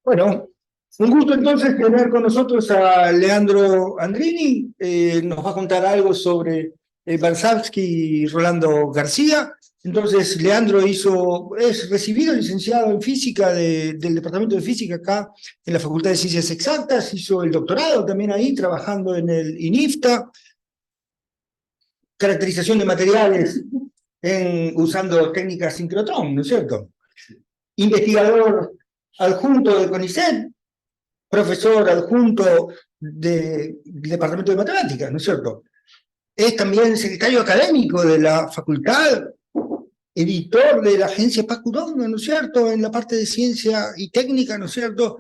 Bueno, un gusto entonces tener con nosotros a Leandro Andrini. Nos va a contar algo sobre Warszawski y Rolando García. Entonces, Leandro es recibido licenciado en física del Departamento de Física acá en la Facultad de Ciencias Exactas, hizo el doctorado también ahí, trabajando en el INIFTA, caracterización de materiales usando técnicas sincrotrón, ¿no es cierto? Investigador adjunto de CONICET, profesor adjunto del Departamento de Matemáticas, ¿no es cierto? Es también secretario académico de la facultad, editor de la agencia Pacurón, ¿no es cierto?, en la parte de ciencia y técnica, ¿no es cierto?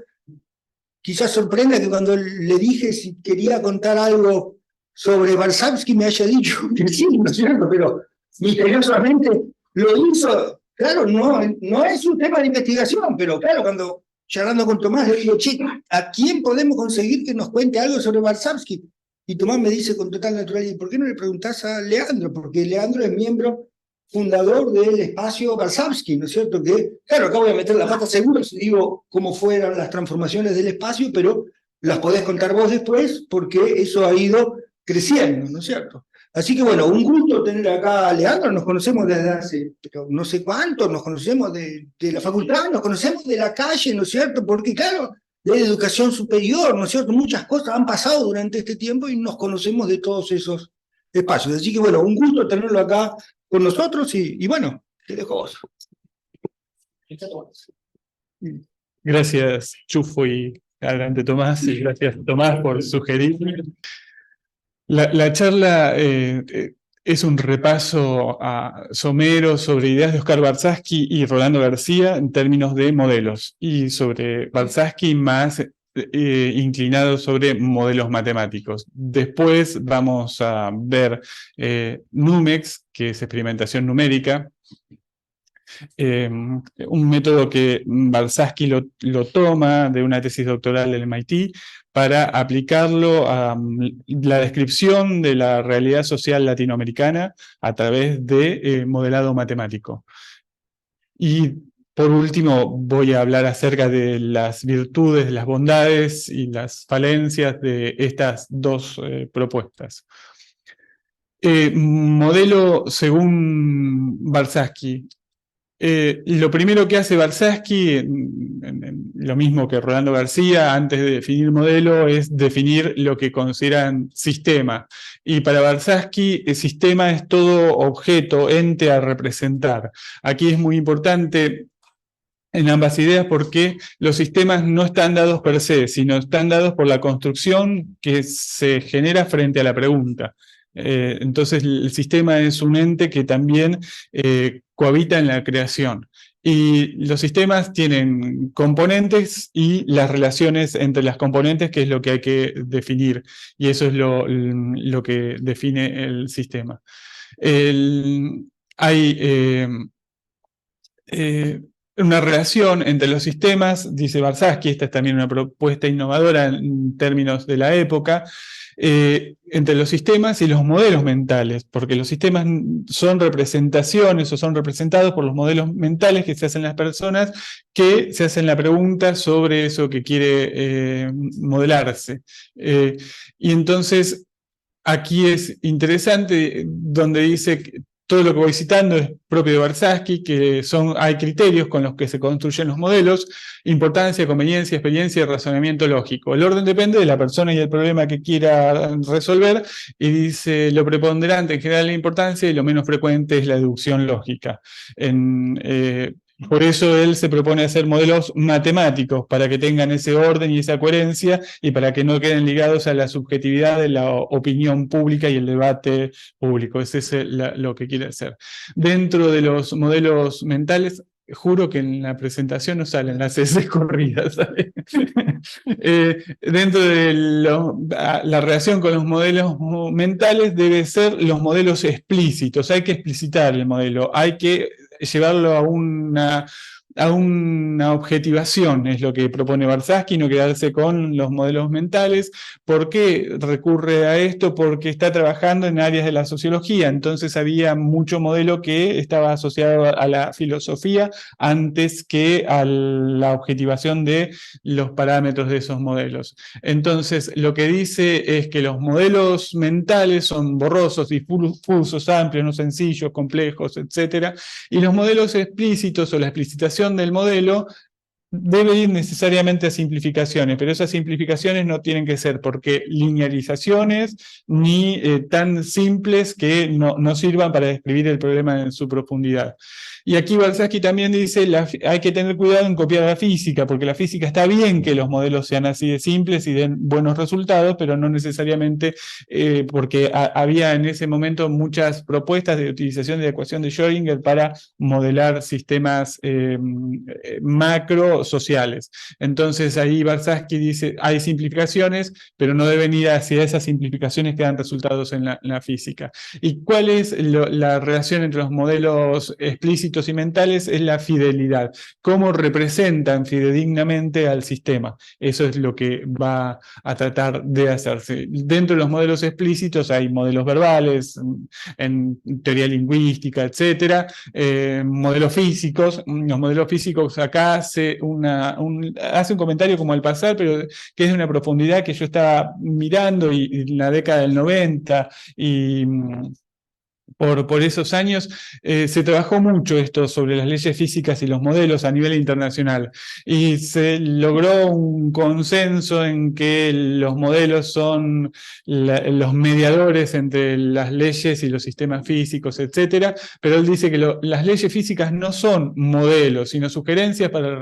Quizás sorprenda que cuando le dije si quería contar algo sobre Warszawski me haya dicho que sí, ¿no es cierto? Pero misteriosamente lo hizo. Claro, no es un tema de investigación, pero claro, cuando charlando con Tomás le digo, che, ¿a quién podemos conseguir que nos cuente algo sobre Warszawski? Y Tomás me dice con total naturalidad, ¿por qué no le preguntás a Leandro? Porque Leandro es miembro fundador del espacio Warszawski, ¿no es cierto? Que, claro, acá voy a meter la pata seguro si digo cómo fueron las transformaciones del espacio, pero las podés contar vos después porque eso ha ido creciendo, ¿no es cierto? Así que bueno, un gusto tener acá a Leandro, nos conocemos desde hace pero no sé cuánto, nos conocemos de la facultad, nos conocemos de la calle, ¿no es cierto? Porque claro, de la educación superior, ¿no es cierto? Muchas cosas han pasado durante este tiempo y nos conocemos de todos esos espacios. Así que bueno, un gusto tenerlo acá con nosotros y bueno, te dejo vos. Gracias, Chufo, y adelante Tomás, y gracias Tomás por sugerir. La charla es un repaso somero sobre ideas de Oscar Warszawski y Rolando García en términos de modelos, y sobre Warszawski más inclinado sobre modelos matemáticos. Después vamos a ver NUMEX, que es experimentación numérica, un método que Warszawski lo toma de una tesis doctoral del MIT para aplicarlo a la descripción de la realidad social latinoamericana a través de modelado matemático. Y por último voy a hablar acerca de las virtudes, las bondades y las falencias de estas dos propuestas. Modelo según Warszawski. Lo primero que hace Warszawski, lo mismo que Rolando García, antes de definir modelo, es definir lo que consideran sistema. Y para Warszawski, el sistema es todo objeto, ente a representar. Aquí es muy importante en ambas ideas porque los sistemas no están dados per se, sino están dados por la construcción que se genera frente a la pregunta. Entonces el sistema es un ente que también cohabita en la creación. Y los sistemas tienen componentes y las relaciones entre las componentes, que es lo que hay que definir. Y eso es lo que define el sistema. Hay una relación entre los sistemas, dice Warszawski, esta es también una propuesta innovadora en términos de la época, entre los sistemas y los modelos mentales, porque los sistemas son representaciones o son representados por los modelos mentales que se hacen las personas que se hacen la pregunta sobre eso que quiere modelarse. Y entonces aquí es interesante donde dice que todo lo que voy citando es propio de Warszawski, que hay criterios con los que se construyen los modelos: importancia, conveniencia, experiencia y razonamiento lógico. El orden depende de la persona y el problema que quiera resolver, y dice lo preponderante en general es la importancia y lo menos frecuente es la deducción lógica. Por eso él se propone hacer modelos matemáticos para que tengan ese orden y esa coherencia y para que no queden ligados a la subjetividad de la opinión pública y el debate público. Ese es lo que quiere hacer. Dentro de los modelos mentales, juro que en la presentación no salen las S corridas. Dentro de la relación con los modelos mentales debe ser los modelos explícitos. Hay que explicitar el modelo, hay que llevarlo a a una objetivación, es lo que propone Barsaski, no quedarse con los modelos mentales. ¿Por qué recurre a esto? Porque está trabajando en áreas de la sociología, entonces había mucho modelo que estaba asociado a la filosofía antes que a la objetivación de los parámetros de esos modelos. Entonces, lo que dice es que los modelos mentales son borrosos, difusos, amplios, no sencillos, complejos, etc. Y los modelos explícitos o la explicitación del modelo debe ir necesariamente a simplificaciones, pero esas simplificaciones no tienen que ser porque linearizaciones ni tan simples que no sirvan para describir el problema en su profundidad. Y aquí Barsaski también dice, hay que tener cuidado en copiar la física, porque la física está bien que los modelos sean así de simples y den buenos resultados, pero no necesariamente porque había en ese momento muchas propuestas de utilización de la ecuación de Schrödinger para modelar sistemas macro sociales. Entonces ahí Barsaski dice, hay simplificaciones, pero no deben ir hacia esas simplificaciones que dan resultados en la física. ¿Y cuál es la relación entre los modelos explícitos y mentales? Es la fidelidad. ¿Cómo representan fidedignamente al sistema? Eso es lo que va a tratar de hacerse. Dentro de los modelos explícitos hay modelos verbales, en teoría lingüística, etcétera, modelos físicos. Los modelos físicos acá hace un comentario como al pasar, pero que es de una profundidad que yo estaba mirando y en la década del 90 y por esos años se trabajó mucho esto sobre las leyes físicas y los modelos a nivel internacional y se logró un consenso en que los modelos son los mediadores entre las leyes y los sistemas físicos, etcétera, pero él dice que las leyes físicas no son modelos, sino sugerencias para las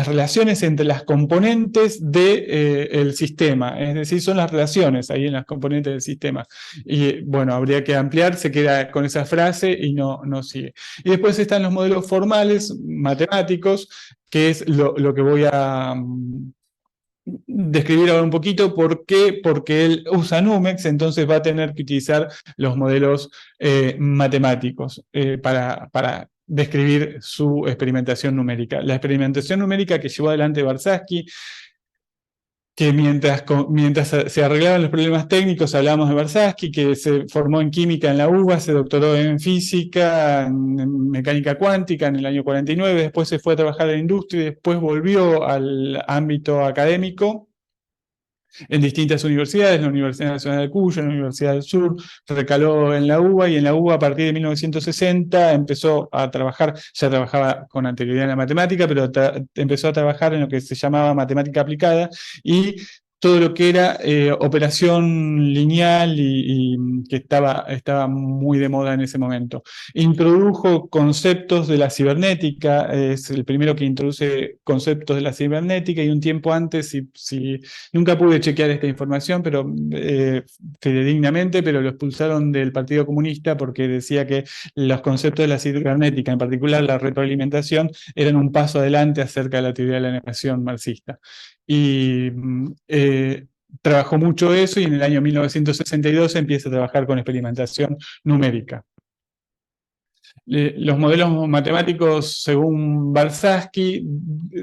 relaciones entre las componentes del sistema, es decir, son las relaciones ahí en las componentes del sistema. Y bueno, habría que ampliar, se queda con esa frase y no sigue. Y después están los modelos formales, matemáticos, que es lo que voy a describir ahora un poquito. ¿Por qué? Porque él usa Numex, entonces va a tener que utilizar los modelos matemáticos para describir su experimentación numérica. La experimentación numérica que llevó adelante Barsaski, que mientras se arreglaban los problemas técnicos, hablamos de Barsaski, que se formó en química en la UBA, se doctoró en física, en mecánica cuántica en el año 49, después se fue a trabajar en la industria y después volvió al ámbito académico en distintas universidades, la Universidad Nacional de Cuyo, la Universidad del Sur, recaló en la UBA y en la UBA a partir de 1960 empezó a trabajar, ya trabajaba con anterioridad en la matemática, pero empezó a trabajar en lo que se llamaba matemática aplicada y todo lo que era operación lineal y que estaba muy de moda en ese momento. Introdujo conceptos de la cibernética, es el primero que introduce conceptos de la cibernética y un tiempo antes, si nunca pude chequear esta información, pero fidedignamente, pero lo expulsaron del Partido Comunista porque decía que los conceptos de la cibernética, en particular la retroalimentación, eran un paso adelante acerca de la teoría de la negación marxista. Y trabajó mucho eso y en el año 1962 empieza a trabajar con experimentación numérica. Los modelos matemáticos, según Barsaski,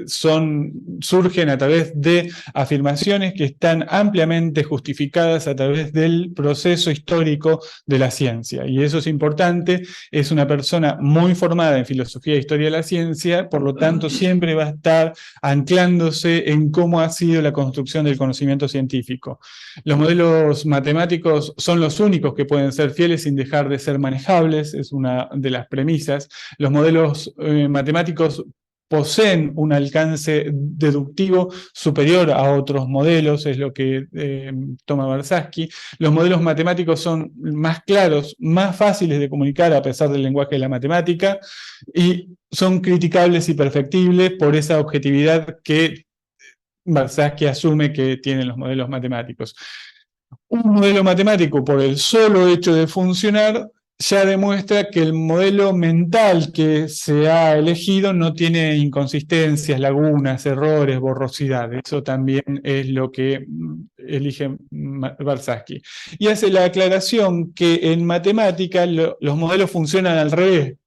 surgen a través de afirmaciones que están ampliamente justificadas a través del proceso histórico de la ciencia. Y eso es importante, es una persona muy formada en filosofía e historia de la ciencia, por lo tanto siempre va a estar anclándose en cómo ha sido la construcción del conocimiento científico. Los modelos matemáticos son los únicos que pueden ser fieles sin dejar de ser manejables, es una de las premisas. Los modelos matemáticos poseen un alcance deductivo superior a otros modelos, es lo que toma Barsaski. Los modelos matemáticos son más claros, más fáciles de comunicar a pesar del lenguaje de la matemática, y son criticables y perfectibles por esa objetividad que Barsaski asume que tienen los modelos matemáticos. Un modelo matemático, por el solo hecho de funcionar, ya demuestra que el modelo mental que se ha elegido no tiene inconsistencias, lagunas, errores, borrosidad. Eso también es lo que elige Barsaski. Y hace la aclaración que en matemática los modelos funcionan al revés,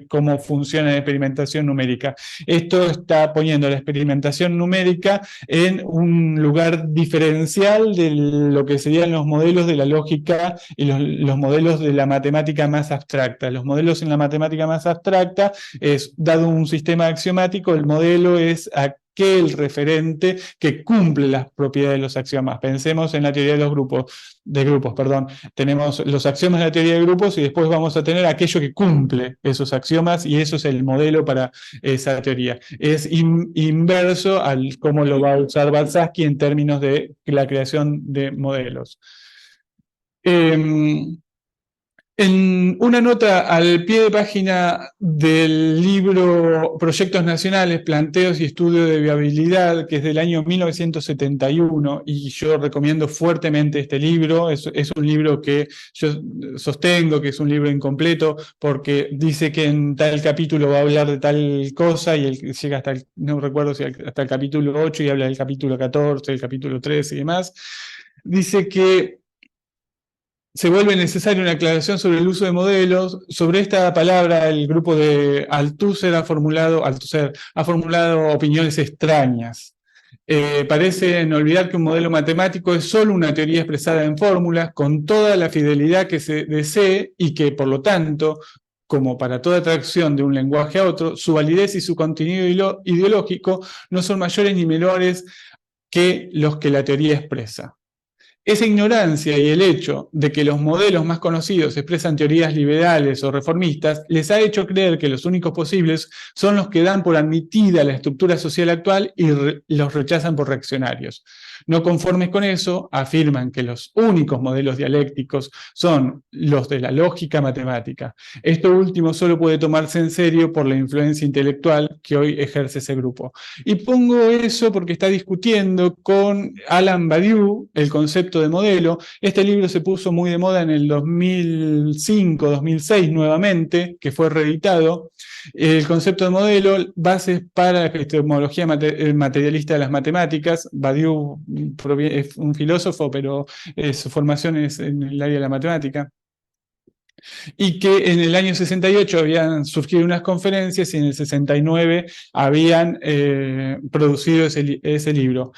cómo funciona la experimentación numérica. Esto está poniendo la experimentación numérica en un lugar diferencial de lo que serían los modelos de la lógica y los modelos de la matemática más abstracta. Los modelos en la matemática más abstracta es, dado un sistema axiomático, el modelo es aquel referente que cumple las propiedades de los axiomas. Pensemos en la teoría de los grupos, tenemos los axiomas de la teoría de grupos y después vamos a tener aquello que cumple esos axiomas y eso es el modelo para esa teoría. Es inverso al cómo lo va a usar Warshawski en términos de la creación de modelos. En una nota al pie de página del libro Proyectos Nacionales, Planteos y Estudio de Viabilidad, que es del año 1971, y yo recomiendo fuertemente este libro, es un libro que yo sostengo que es un libro incompleto, porque dice que en tal capítulo va a hablar de tal cosa, y llega hasta, no recuerdo si hasta el capítulo 8, y habla del capítulo 14, el capítulo 13 y demás. Dice que se vuelve necesaria una aclaración sobre el uso de modelos. Sobre esta palabra, el grupo de Althusser ha formulado opiniones extrañas. Parecen olvidar que un modelo matemático es solo una teoría expresada en fórmulas con toda la fidelidad que se desee y que, por lo tanto, como para toda atracción de un lenguaje a otro, su validez y su contenido ideológico no son mayores ni menores que los que la teoría expresa. Esa ignorancia y el hecho de que los modelos más conocidos expresan teorías liberales o reformistas les ha hecho creer que los únicos posibles son los que dan por admitida la estructura social actual y los rechazan por reaccionarios. No conformes con eso, afirman que los únicos modelos dialécticos son los de la lógica matemática. Esto último solo puede tomarse en serio por la influencia intelectual que hoy ejerce ese grupo. Y pongo eso porque está discutiendo con Alain Badiou el concepto de modelo. Este libro se puso muy de moda en el 2005-2006 nuevamente, que fue reeditado. El concepto de modelo, bases para la epistemología materialista de las matemáticas. Badiou es un filósofo, pero su formación es en el área de la matemática. Y que en el año 68 habían surgido unas conferencias y en el 69 habían producido ese libro.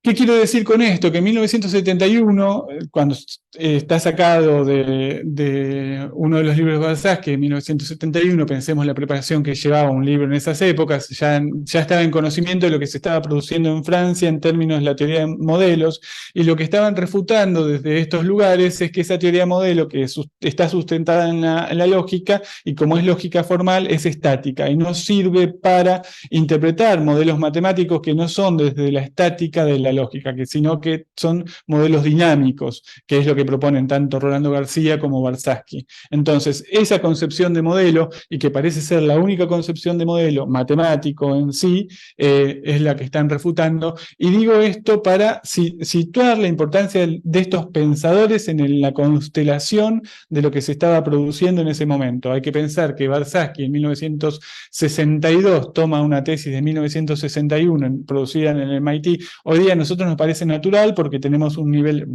¿Qué quiero decir con esto? Que en 1971, cuando está sacado de uno de los libros de Warshawski, en 1971, pensemos la preparación que llevaba un libro en esas épocas, ya estaba en conocimiento de lo que se estaba produciendo en Francia en términos de la teoría de modelos, y lo que estaban refutando desde estos lugares es que esa teoría de modelo que está sustentada en la lógica, y como es lógica formal, es estática, y no sirve para interpretar modelos matemáticos que no son desde la estática de la lógica, sino que son modelos dinámicos, que es lo que proponen tanto Rolando García como Warshawski. Entonces, esa concepción de modelo, y que parece ser la única concepción de modelo matemático en sí, es la que están refutando. Y digo esto para situar la importancia de estos pensadores en la constelación de lo que se estaba produciendo en ese momento. Hay que pensar que Warshawski en 1962 toma una tesis de 1961 producida en el MIT. Hoy día a nosotros nos parece natural porque tenemos un nivel,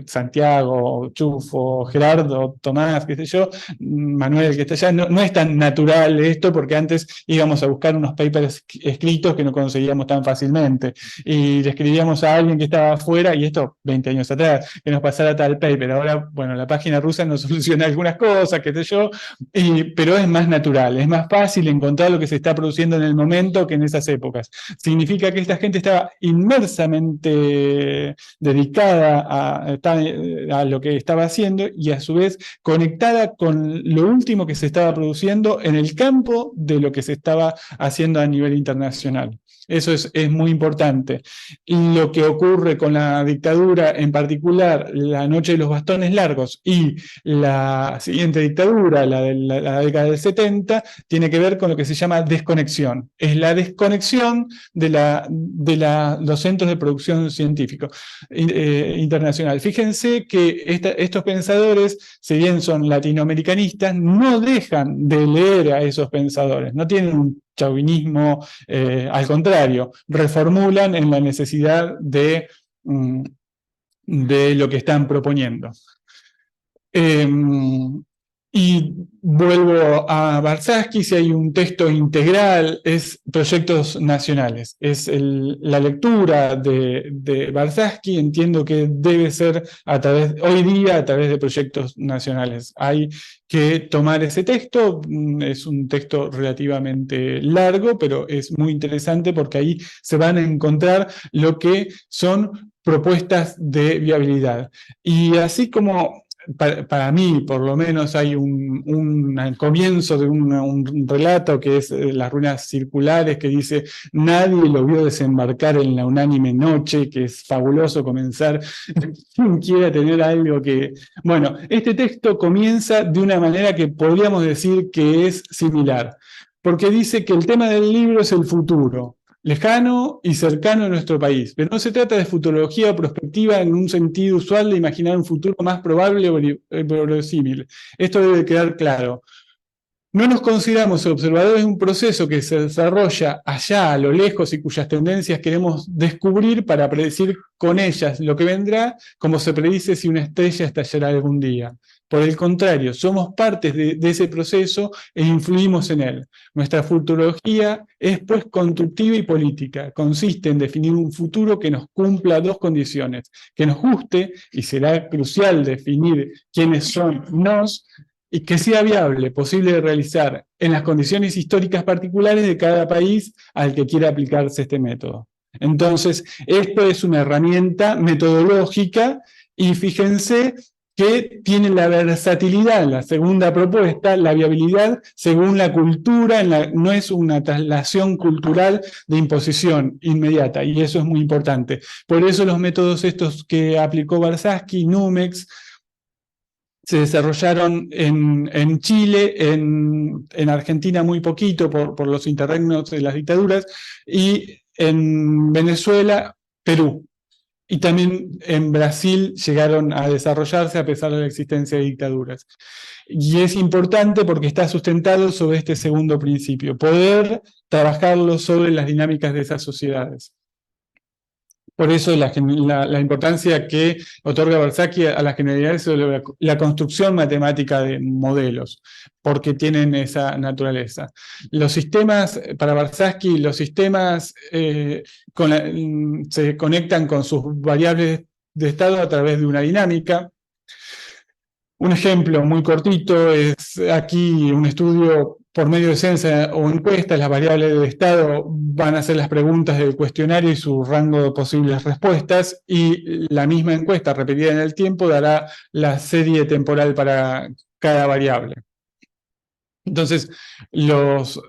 Santiago, Chufo, Gerardo, Tomás, qué sé yo, Manuel que está allá, no es tan natural esto porque antes íbamos a buscar unos papers escritos que no conseguíamos tan fácilmente y le escribíamos a alguien que estaba afuera, y esto 20 años atrás, que nos pasara tal paper. Ahora, bueno, la página rusa nos soluciona algunas cosas, qué sé yo, pero es más natural, es más fácil encontrar lo que se está produciendo en el momento que en esas épocas. Significa que esta gente estaba inmersamente dedicada a lo que estaba haciendo y a su vez conectada con lo último que se estaba produciendo en el campo de lo que se estaba haciendo a nivel internacional. Eso es muy importante. Lo que ocurre con la dictadura, en particular la Noche de los Bastones Largos y la siguiente dictadura, la de la década del 70, tiene que ver con lo que se llama desconexión. Es la desconexión de los centros de producción científico internacional. Fíjense que estos pensadores, si bien son latinoamericanistas, no dejan de leer a esos pensadores, no tienen un chauvinismo, al contrario, reformulan en la necesidad de lo que están proponiendo. Y vuelvo a Warshawski, si hay un texto integral, es proyectos nacionales. Es la lectura de Warshawski, entiendo que debe ser hoy día a través de proyectos nacionales. Hay que tomar ese texto, es un texto relativamente largo, pero es muy interesante porque ahí se van a encontrar lo que son propuestas de viabilidad. Y así como para mí, por lo menos, hay un comienzo de un relato que es Las ruinas circulares, que dice: nadie lo vio desembarcar en la unánime noche, que es fabuloso comenzar. Quien quiera tener algo que... Bueno, este texto comienza de una manera que podríamos decir que es similar, porque dice que el tema del libro es el futuro, lejano y cercano a nuestro país, pero no se trata de futurología o prospectiva en un sentido usual de imaginar un futuro más probable o verosímil. Esto debe quedar claro. No nos consideramos observadores de un proceso que se desarrolla allá a lo lejos y cuyas tendencias queremos descubrir para predecir con ellas lo que vendrá, como se predice si una estrella estallará algún día. Por el contrario, somos partes de ese proceso e influimos en él. Nuestra futurología es, pues, constructiva y política. Consiste en definir un futuro que nos cumpla dos condiciones: que nos guste, y será crucial definir quiénes son nos, y que sea viable, posible de realizar en las condiciones históricas particulares de cada país al que quiera aplicarse este método. Entonces, esto es una herramienta metodológica, y fíjense que tiene la versatilidad, la segunda propuesta, la viabilidad según la cultura, no es una traslación cultural de imposición inmediata, y eso es muy importante. Por eso los métodos estos que aplicó Warshawski, Numex, se desarrollaron en Chile, en Argentina muy poquito por los interregnos de las dictaduras, y en Venezuela, Perú. Y también en Brasil llegaron a desarrollarse a pesar de la existencia de dictaduras. Y es importante porque está sustentado sobre este segundo principio: poder trabajarlo sobre las dinámicas de esas sociedades. Por eso la importancia que otorga Warshawski a las generalidades sobre la construcción matemática de modelos, porque tienen esa naturaleza. Los sistemas, para Warshawski, los sistemas se conectan con sus variables de estado a través de una dinámica. Un ejemplo muy cortito es aquí un estudio por medio de ciencia o encuestas. Las variables de estado van a ser las preguntas del cuestionario y su rango de posibles respuestas, y la misma encuesta repetida en el tiempo dará la serie temporal para cada variable. Entonces, los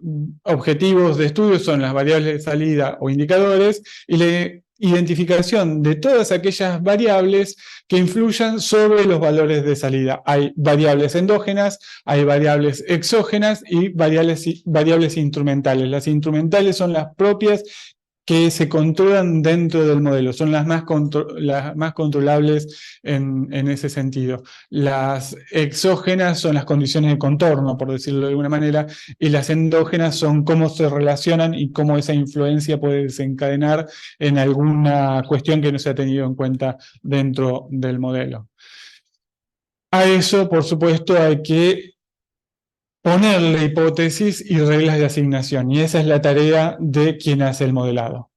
objetivos de estudio son las variables de salida o indicadores, y la identificación de todas aquellas variables que influyan sobre los valores de salida. Hay variables endógenas, hay variables exógenas y variables instrumentales. Las instrumentales son las propias que se controlan dentro del modelo, son las más controlables en ese sentido. Las exógenas son las condiciones de contorno, por decirlo de alguna manera, y las endógenas son cómo se relacionan y cómo esa influencia puede desencadenar en alguna cuestión que no se ha tenido en cuenta dentro del modelo. A eso, por supuesto, hay que ponerle hipótesis y reglas de asignación, y esa es la tarea de quien hace el modelado.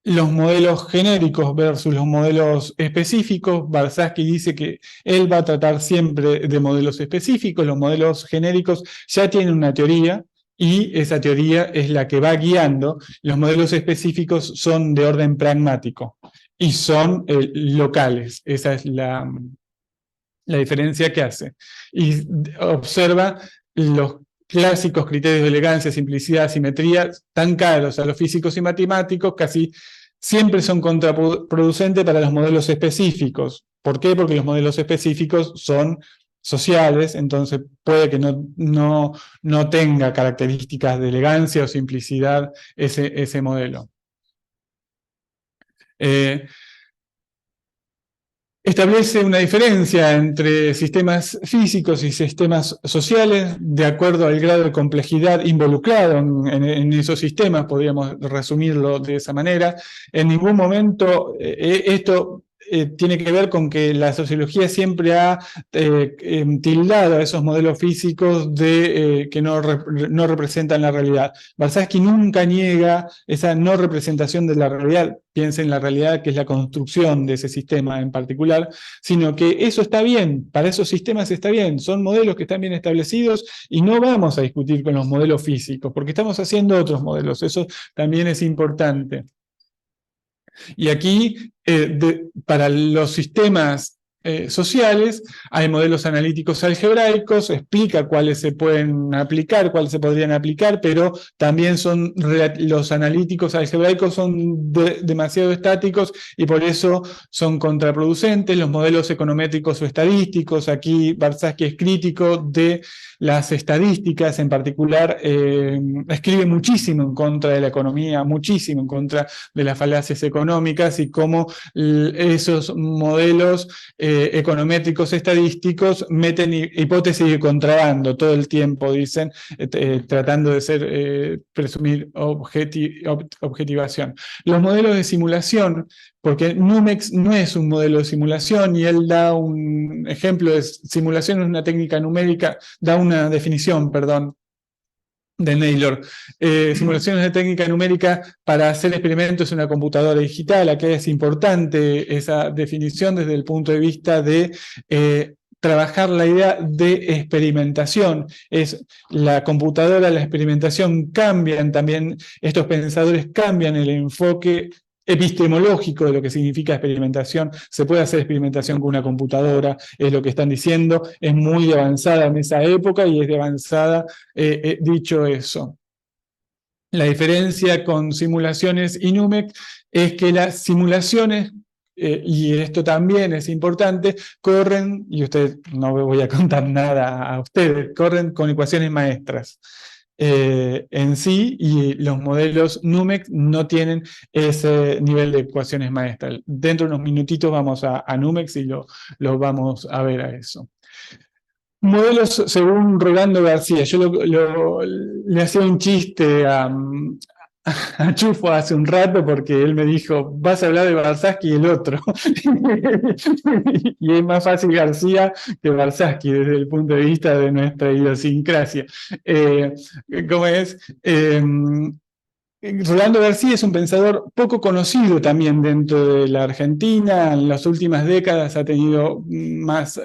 Los modelos genéricos versus los modelos específicos. Warshawski dice que él va a tratar siempre de modelos específicos. Los modelos genéricos ya tienen una teoría, y esa teoría es la que va guiando. Los modelos específicos son de orden pragmático y son locales. Esa es la diferencia que hace. Y observa los clásicos criterios de elegancia, simplicidad, simetría, tan caros a los físicos y matemáticos, casi siempre son contraproducentes para los modelos específicos. ¿Por qué? Porque los modelos específicos son sociales, entonces puede que no tenga características de elegancia o simplicidad ese modelo. Establece una diferencia entre sistemas físicos y sistemas sociales de acuerdo al grado de complejidad involucrado en esos sistemas. Podríamos resumirlo de esa manera. En ningún momento esto tiene que ver con que la sociología siempre ha tildado a esos modelos físicos de que no representan la realidad. Barsánsky nunca niega esa no representación de la realidad, piensa en la realidad que es la construcción de ese sistema en particular, sino que eso está bien, para esos sistemas está bien, son modelos que están bien establecidos y no vamos a discutir con los modelos físicos, porque estamos haciendo otros modelos, eso también es importante. Y aquí, para los sistemas sociales, hay modelos analíticos algebraicos, explica cuáles se pueden aplicar, cuáles se podrían aplicar, pero también los analíticos algebraicos son demasiado estáticos y por eso son contraproducentes. Los modelos econométricos o estadísticos, aquí Barsánsky es crítico de las estadísticas, en particular escribe muchísimo en contra de la economía, muchísimo en contra de las falacias económicas y cómo esos modelos econométricos estadísticos meten hipótesis de contrabando todo el tiempo, dicen, tratando de presumir objetivación. Los modelos de simulación, porque Numex no es un modelo de simulación y él da un ejemplo de simulación, es una técnica numérica, da una definición, perdón, de Naylor. Simulación es una técnica numérica para hacer experimentos en una computadora digital. Aquí es importante esa definición desde el punto de vista de trabajar la idea de experimentación. Es la computadora, la experimentación cambian también, estos pensadores cambian el enfoque epistemológico de lo que significa experimentación. Se puede hacer experimentación con una computadora, es lo que están diciendo, es muy avanzada en esa época y es de avanzada, dicho eso. La diferencia con simulaciones y Numex es que las simulaciones, y esto también es importante, corren, y ustedes no voy a contar nada a ustedes, corren con ecuaciones maestras. En sí, y los modelos Numex no tienen ese nivel de ecuaciones maestras. Dentro de unos minutitos vamos a Numex y lo vamos a ver a eso. Modelos según Rolando García. Yo le hacía un chiste a Chufo hace un rato porque él me dijo, vas a hablar de Barsánsky y el otro. Y es más fácil García que Barsánsky desde el punto de vista de nuestra idiosincrasia. ¿Cómo es? Rolando García es un pensador poco conocido también dentro de la Argentina. En las últimas décadas ha tenido más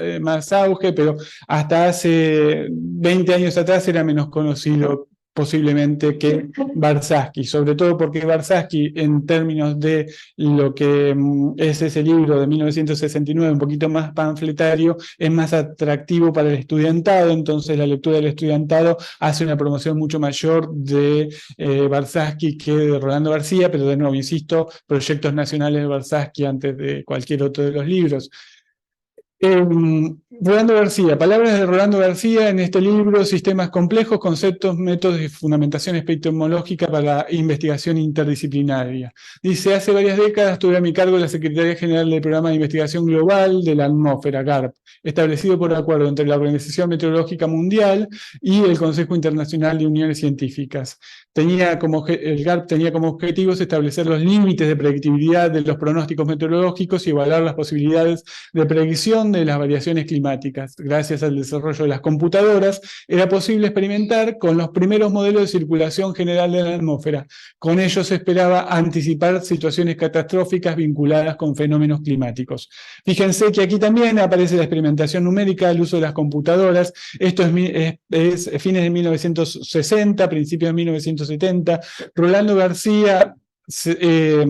auge, pero hasta hace 20 años atrás era menos conocido posiblemente que Barsánsky, sobre todo porque Barsánsky, en términos de lo que es ese libro de 1969, un poquito más panfletario, es más atractivo para el estudiantado, entonces la lectura del estudiantado hace una promoción mucho mayor de Barsánsky que de Rolando García, pero de nuevo, insisto, proyectos nacionales de Barsánsky antes de cualquier otro de los libros. Rolando García, palabras de Rolando García en este libro, Sistemas complejos, conceptos, métodos y fundamentación epistemológica para la investigación interdisciplinaria. Dice, hace varias décadas tuve a mi cargo la Secretaría General del Programa de Investigación Global de la Atmósfera, GARP, establecido por acuerdo entre la Organización Meteorológica Mundial y el Consejo Internacional de Uniones Científicas. El GARP tenía como objetivos establecer los límites de predictibilidad de los pronósticos meteorológicos y evaluar las posibilidades de predicción de las variaciones climáticas. Gracias al desarrollo de las computadoras, era posible experimentar con los primeros modelos de circulación general de la atmósfera. Con ellos se esperaba anticipar situaciones catastróficas vinculadas con fenómenos climáticos. Fíjense que aquí también aparece la experimentación numérica, el uso de las computadoras. Esto es fines de 1960, principios de 1970. Rolando García se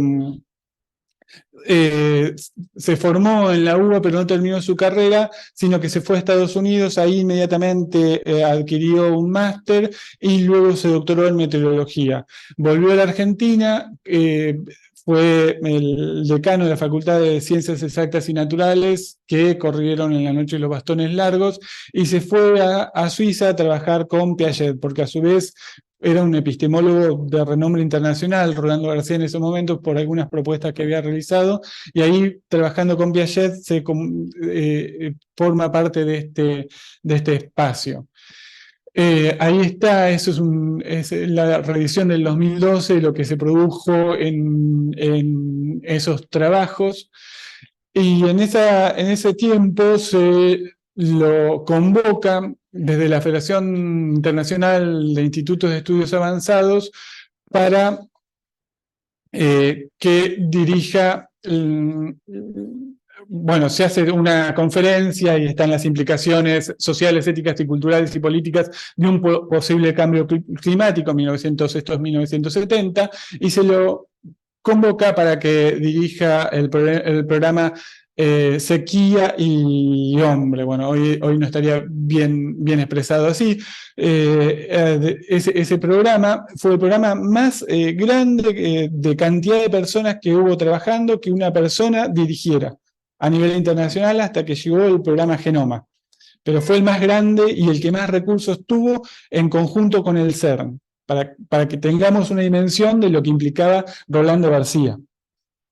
formó en la UBA, pero no terminó su carrera, sino que se fue a Estados Unidos, ahí inmediatamente adquirió un máster y luego se doctoró en meteorología. Volvió a la Argentina, fue el decano de la Facultad de Ciencias Exactas y Naturales, que corrieron en la noche los bastones largos, y se fue a Suiza a trabajar con Piaget, porque a su vez era un epistemólogo de renombre internacional, Rolando García en ese momento, por algunas propuestas que había realizado, y ahí, trabajando con Piaget, se forma parte de este espacio. Ahí está, eso es la revisión del 2012, lo que se produjo en esos trabajos. Y en ese tiempo se lo convoca desde la Federación Internacional de Institutos de Estudios Avanzados para que dirija, bueno, se hace una conferencia y están las implicaciones sociales, éticas y culturales y políticas de un posible cambio climático, esto es 1970, y se lo convoca para que dirija el programa Sequía y Hombre. Bueno, hoy no estaría bien expresado así. Ese programa fue el programa más grande de cantidad de personas que hubo trabajando que una persona dirigiera a nivel internacional hasta que llegó el programa Genoma. Pero fue el más grande y el que más recursos tuvo en conjunto con el CERN, para que tengamos una dimensión de lo que implicaba Rolando García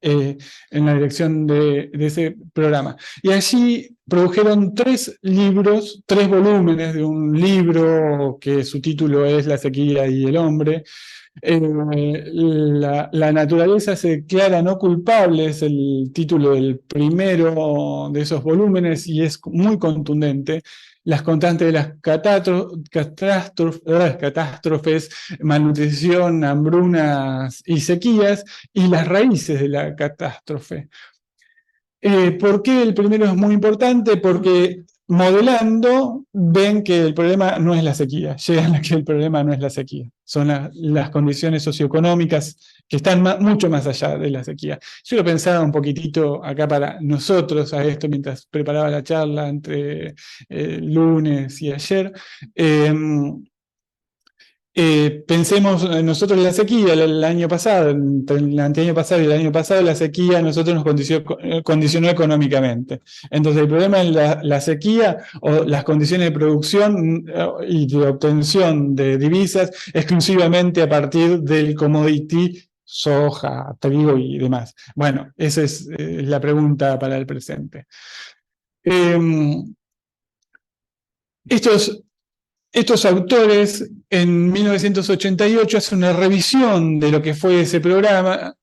en la dirección de ese programa. Y allí produjeron 3 libros, 3 volúmenes de un libro que su título es La sequía y el hombre. La naturaleza se declara no culpable, es el título del primero de esos volúmenes y es muy contundente. Las constantes de las catástrofes, malnutrición, hambrunas y sequías, y las raíces de la catástrofe. ¿Por qué el primero es muy importante? Porque modelando ven que el problema no es la sequía, llegan a que el problema no es la sequía, son las condiciones socioeconómicas que están mucho más allá de la sequía. Yo lo pensaba un poquitito acá para nosotros a esto mientras preparaba la charla entre lunes y ayer. Pensemos nosotros en la sequía, el año pasado, entre el anteaño pasado y el año pasado, la sequía a nosotros nos condicionó económicamente. Entonces el problema es la sequía o las condiciones de producción y de obtención de divisas exclusivamente a partir del commodity soja, trigo y demás. Bueno, esa es la pregunta para el presente. Estos autores en 1988 hacen una revisión de lo que fue ese programa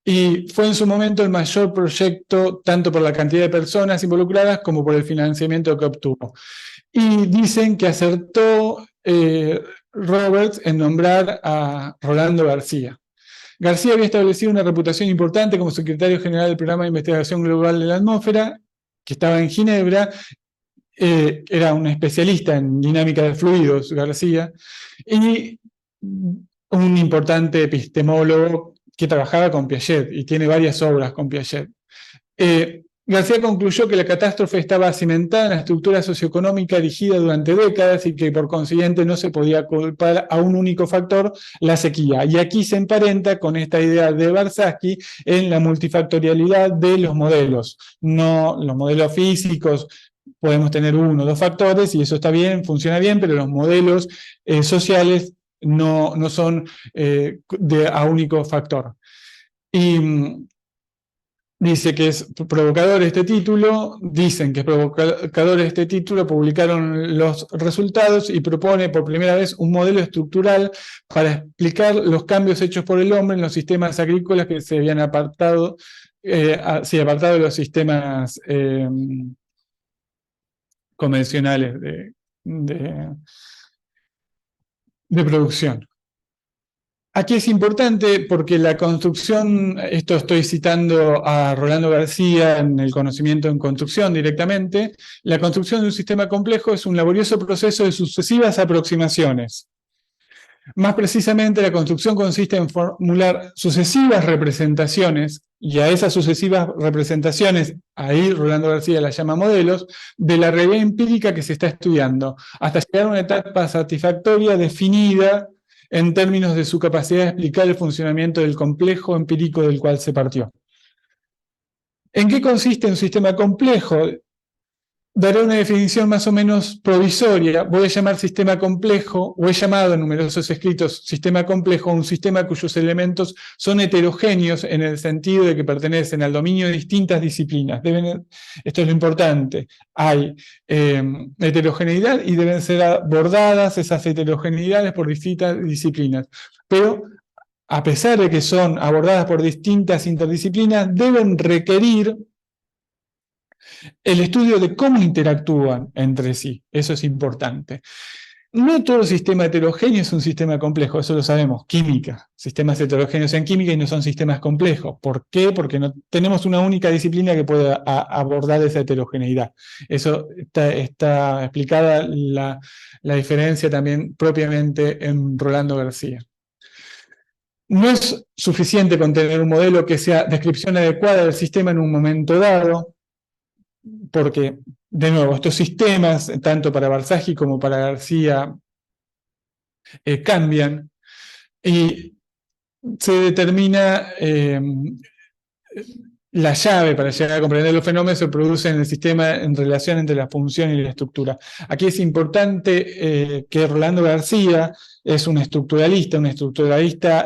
y fue en su momento el mayor proyecto tanto por la cantidad de personas involucradas como por el financiamiento que obtuvo. Y dicen que acertó Roberts en nombrar a Rolando García. García había establecido una reputación importante como secretario general del Programa de Investigación Global de la Atmósfera, que estaba en Ginebra. Era un especialista en dinámica de fluidos, García, y un importante epistemólogo que trabajaba con Piaget y tiene varias obras con Piaget. García concluyó que la catástrofe estaba cimentada en la estructura socioeconómica erigida durante décadas y que por consiguiente no se podía culpar a un único factor, la sequía. Y aquí se emparenta con esta idea de Barsaski en la multifactorialidad de los modelos. No los modelos físicos, podemos tener 1 o 2 factores y eso está bien, funciona bien, pero los modelos sociales no son a único factor. Y dice que es provocador este título, dicen que es provocador este título, publicaron los resultados y propone por primera vez un modelo estructural para explicar los cambios hechos por el hombre en los sistemas agrícolas que se habían apartado de los sistemas convencionales de producción. Aquí es importante porque la construcción, esto estoy citando a Rolando García en el conocimiento en construcción directamente, la construcción de un sistema complejo es un laborioso proceso de sucesivas aproximaciones. Más precisamente, la construcción consiste en formular sucesivas representaciones, y a esas sucesivas representaciones, ahí Rolando García las llama modelos, de la realidad empírica que se está estudiando, hasta llegar a una etapa satisfactoria definida en términos de su capacidad de explicar el funcionamiento del complejo empírico del cual se partió. ¿En qué consiste un sistema complejo? Daré una definición más o menos provisoria. Voy a llamar sistema complejo, o he llamado en numerosos escritos sistema complejo, un sistema cuyos elementos son heterogéneos en el sentido de que pertenecen al dominio de distintas disciplinas. Esto es lo importante. Hay heterogeneidad y deben ser abordadas esas heterogeneidades por distintas disciplinas. Pero a pesar de que son abordadas por distintas interdisciplinas, deben requerir El estudio de cómo interactúan entre sí, eso es importante. No todo sistema heterogéneo es un sistema complejo, eso lo sabemos, química. Sistemas heterogéneos en química y no son sistemas complejos. ¿Por qué? Porque no tenemos una única disciplina que pueda abordar esa heterogeneidad. Eso está explicada la diferencia también propiamente en Rolando García. No es suficiente con tener un modelo que sea descripción adecuada del sistema en un momento dado, porque, de nuevo, estos sistemas, tanto para Barzaghi como para García, cambian y se determina la llave para llegar a comprender los fenómenos se produce en el sistema en relación entre la función y la estructura. Aquí es importante que Rolando García es un estructuralista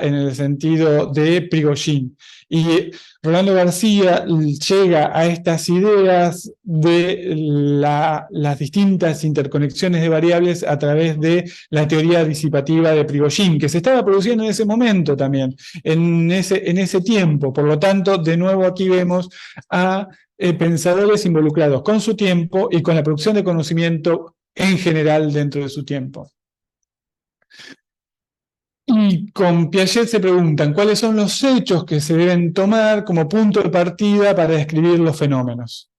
en el sentido de Prigogine. Y Rolando García llega a estas ideas de las distintas interconexiones de variables a través de la teoría disipativa de Prigogine, que se estaba produciendo en ese momento también, en ese tiempo. Por lo tanto, de nuevo aquí vemos a pensadores involucrados con su tiempo y con la producción de conocimiento en general dentro de su tiempo. Y con Piaget se preguntan cuáles son los hechos que se deben tomar como punto de partida para describir los fenómenos.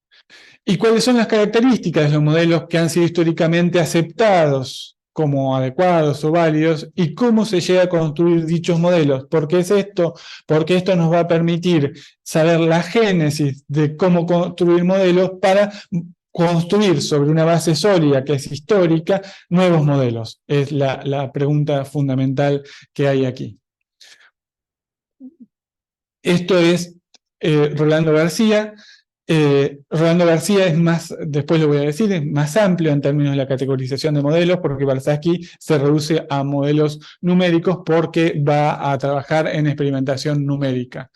Y cuáles son las características de los modelos que han sido históricamente aceptados como adecuados o válidos y cómo se llega a construir dichos modelos. ¿Por qué es esto? Porque esto nos va a permitir saber la génesis de cómo construir modelos para construir sobre una base sólida que es histórica nuevos modelos. Es la pregunta fundamental que hay aquí. Esto es Rolando García. Rolando García es más, después lo voy a decir, es más amplio en términos de la categorización de modelos, porque Barzaghi se reduce a modelos numéricos porque va a trabajar en experimentación numérica.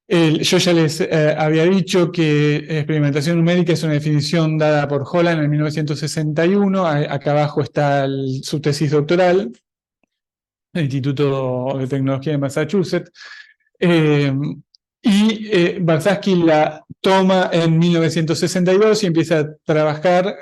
Yo ya les había dicho que experimentación numérica es una definición dada por Holland en 1961. Acá abajo está su tesis doctoral, el Instituto de Tecnología de Massachusetts. Barzaghi la toma en 1962 y empieza a trabajar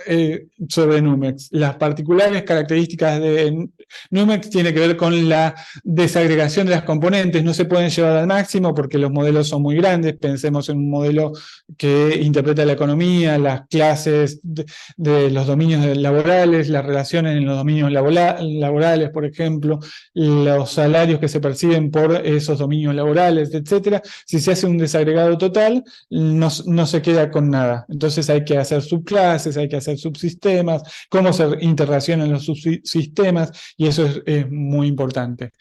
sobre NUMEX. Las particulares características de NUMEX tienen que ver con la desagregación de las componentes. No se pueden llevar al máximo porque los modelos son muy grandes. Pensemos en un modelo que interpreta la economía, las clases de los dominios laborales, las relaciones en los dominios laborales, por ejemplo, los salarios que se perciben por esos dominios laborales, etc. Si se hace un desagregado total, no se queda con nada. Entonces hay que hacer subclases, hay que hacer subsistemas, cómo se interrelacionan los subsistemas, y eso es muy importante.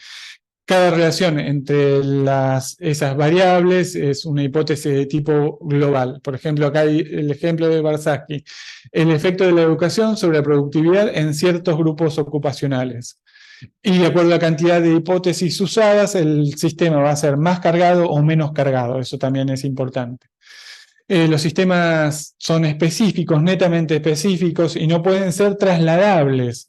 Cada relación entre esas variables es una hipótesis de tipo global. Por ejemplo, acá hay el ejemplo de Barzaghi, el efecto de la educación sobre la productividad en ciertos grupos ocupacionales. Y de acuerdo a la cantidad de hipótesis usadas, el sistema va a ser más cargado o menos cargado. Eso también es importante. Los sistemas son específicos, netamente específicos, y no pueden ser trasladables.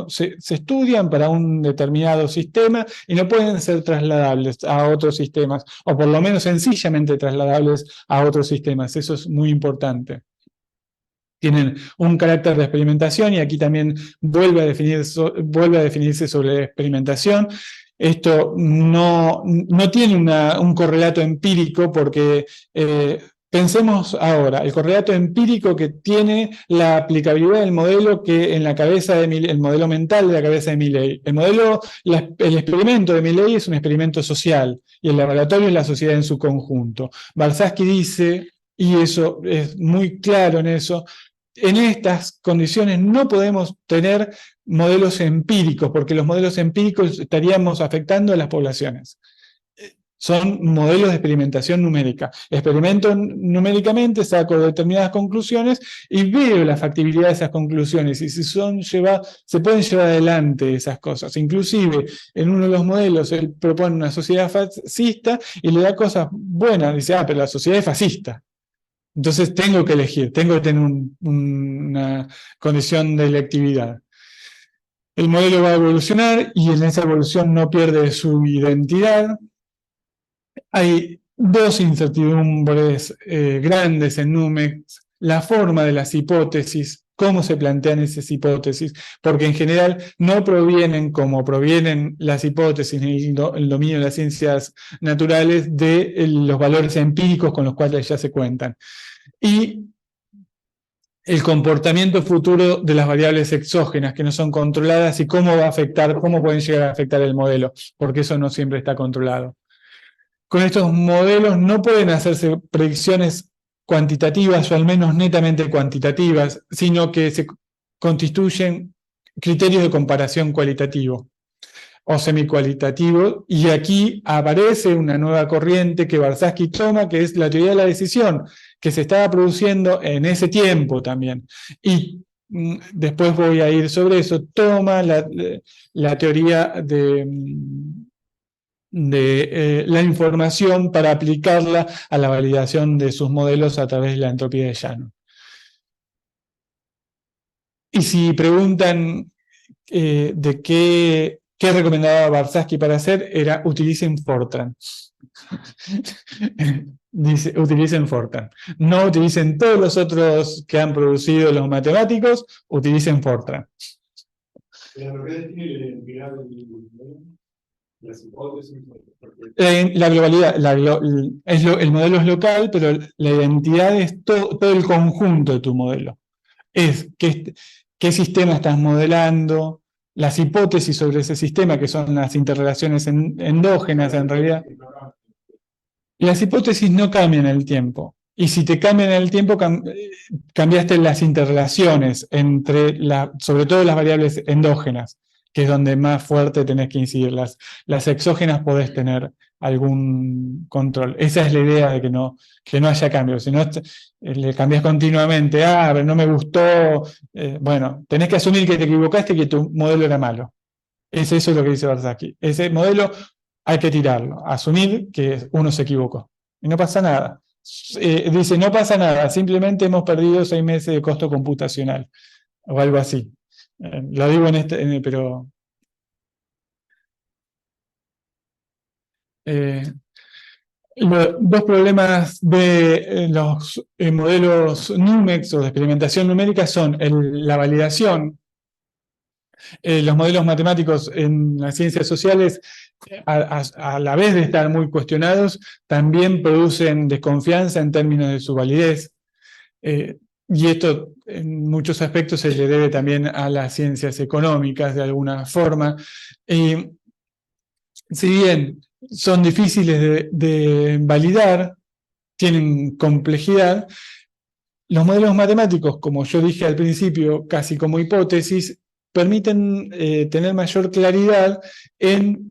Se estudian para un determinado sistema y no pueden ser trasladables a otros sistemas, o por lo menos sencillamente trasladables a otros sistemas. Eso es muy importante. Tienen un carácter de experimentación y aquí también vuelve a definirse sobre la experimentación. Esto no tiene un correlato empírico porque pensemos ahora, el correlato empírico que tiene la aplicabilidad del modelo que en la cabeza de el modelo mental de la cabeza de Milley. El experimento de Milley es un experimento social y el laboratorio es la sociedad en su conjunto. Barzaghi dice, y eso es muy claro en eso, en estas condiciones no podemos tener modelos empíricos, porque los modelos empíricos estaríamos afectando a las poblaciones. Son modelos de experimentación numérica. Experimento numéricamente, saco determinadas conclusiones y veo la factibilidad de esas conclusiones y si se pueden llevar adelante esas cosas. Inclusive, en uno de los modelos, él propone una sociedad fascista y le da cosas buenas. Dice, pero la sociedad es fascista. Entonces tengo que elegir, tengo que tener una condición de electividad. El modelo va a evolucionar y en esa evolución no pierde su identidad. Hay dos incertidumbres grandes en NUMEX: la forma de las hipótesis, cómo se plantean esas hipótesis, porque en general no provienen, como provienen las hipótesis ni el dominio de las ciencias naturales, de los valores empíricos con los cuales ya se cuentan. Y el comportamiento futuro de las variables exógenas que no son controladas y cómo va a afectar, cómo pueden llegar a afectar el modelo, porque eso no siempre está controlado. Con estos modelos no pueden hacerse predicciones cuantitativas, o al menos netamente cuantitativas, sino que se constituyen criterios de comparación cualitativo o semicualitativo, y aquí aparece una nueva corriente que Warshawski toma, que es la teoría de la decisión, que se estaba produciendo en ese tiempo también. Y después voy a ir sobre eso. Toma la teoría de la información para aplicarla a la validación de sus modelos a través de la entropía de Shannon. Y si preguntan de qué recomendaba Warshawski para hacer, era utilicen Fortran. Dice, utilicen Fortran. No utilicen todos los otros que han producido los matemáticos, utilicen Fortran. Las hipótesis, la globalidad, el modelo es local, pero la identidad es todo el conjunto de tu modelo. Es qué sistema estás modelando, las hipótesis sobre ese sistema, que son las interrelaciones endógenas en realidad. Las hipótesis no cambian en el tiempo. Y si te cambian en el tiempo, cambiaste las interrelaciones sobre todo las variables endógenas, que es donde más fuerte tenés que incidir. Las exógenas podés tener algún control. Esa es la idea de que no haya cambios. Si no, le cambias continuamente. Pero no me gustó. Bueno, tenés que asumir que te equivocaste y que tu modelo era malo. Eso es lo que dice Warshawski. Ese modelo hay que tirarlo. Asumir que uno se equivocó. Y no pasa nada. Dice, no pasa nada. Simplemente hemos perdido 6 meses de costo computacional. O algo así. Lo digo pero... dos problemas de los modelos NUMEX o de experimentación numérica son la validación. Los modelos matemáticos en las ciencias sociales, a la vez de estar muy cuestionados, también producen desconfianza en términos de su validez. Y esto en muchos aspectos se le debe también a las ciencias económicas de alguna forma. Si bien son difíciles de validar, tienen complejidad, los modelos matemáticos, como yo dije al principio, casi como hipótesis, permiten tener mayor claridad en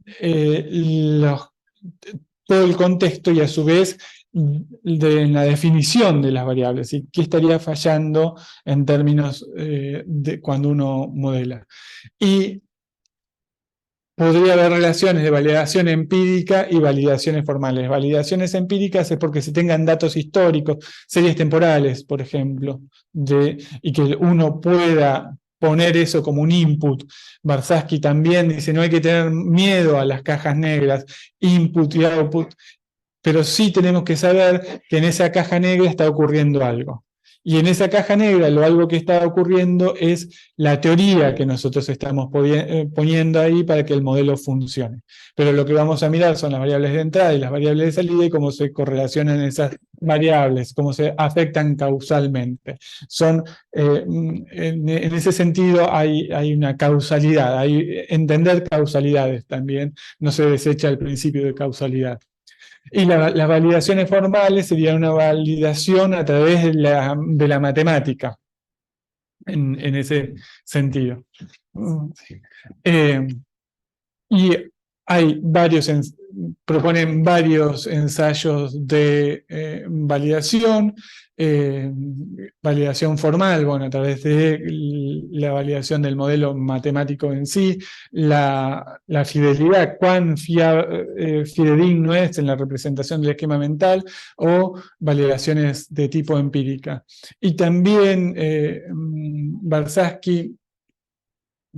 todo el contexto y a su vez en la definición de las variables y qué estaría fallando en términos de cuando uno modela. Y podría haber relaciones de validación empírica y validaciones formales. Validaciones empíricas es porque se tengan datos históricos, series temporales, por ejemplo, y que uno pueda poner eso como un input. Warshawski también dice, no hay que tener miedo a las cajas negras, input y output, pero sí tenemos que saber que en esa caja negra está ocurriendo algo. Y en esa caja negra algo que está ocurriendo es la teoría que nosotros estamos poniendo ahí para que el modelo funcione. Pero lo que vamos a mirar son las variables de entrada y las variables de salida y cómo se correlacionan esas variables, cómo se afectan causalmente. En ese sentido hay una causalidad, hay entender causalidades también, no se desecha el principio de causalidad. Y las validaciones formales serían una validación a través de la matemática, en ese sentido. Y hay proponen varios ensayos de validación, validación formal, bueno, a través de la validación del modelo matemático en sí, la fidelidad, cuán fidedigno es en la representación del esquema mental, o validaciones de tipo empírica. Y también Warshawski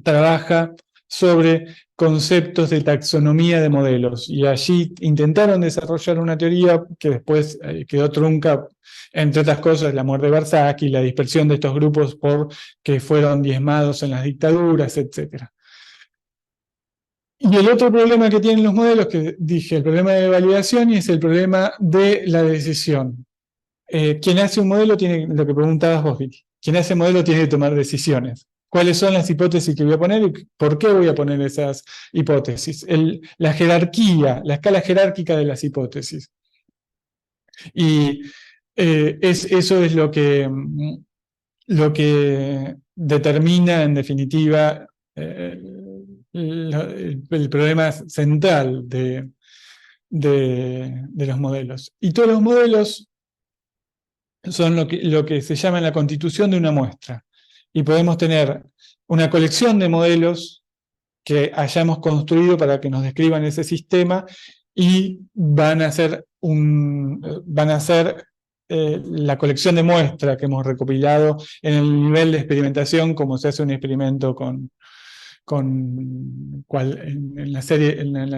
trabaja sobre conceptos de taxonomía de modelos. Y allí intentaron desarrollar una teoría que después quedó trunca, entre otras cosas, la muerte de Barsky, la dispersión de estos grupos que fueron diezmados en las dictaduras, etc. Y el otro problema que tienen los modelos, que dije, el problema de validación, y es el problema de la decisión. Quien hace un modelo tiene, lo que preguntabas vos, Vicky, quien hace un modelo tiene que tomar decisiones. ¿Cuáles son las hipótesis que voy a poner y por qué voy a poner esas hipótesis? La jerarquía, la escala jerárquica de las hipótesis. Y eso es lo que determina, en definitiva, el problema central de los modelos. Y todos los modelos son lo que se llama la constitución de una muestra. Y podemos tener una colección de modelos que hayamos construido para que nos describan ese sistema y van a ser la colección de muestra que hemos recopilado en el nivel de experimentación, como se hace un experimento en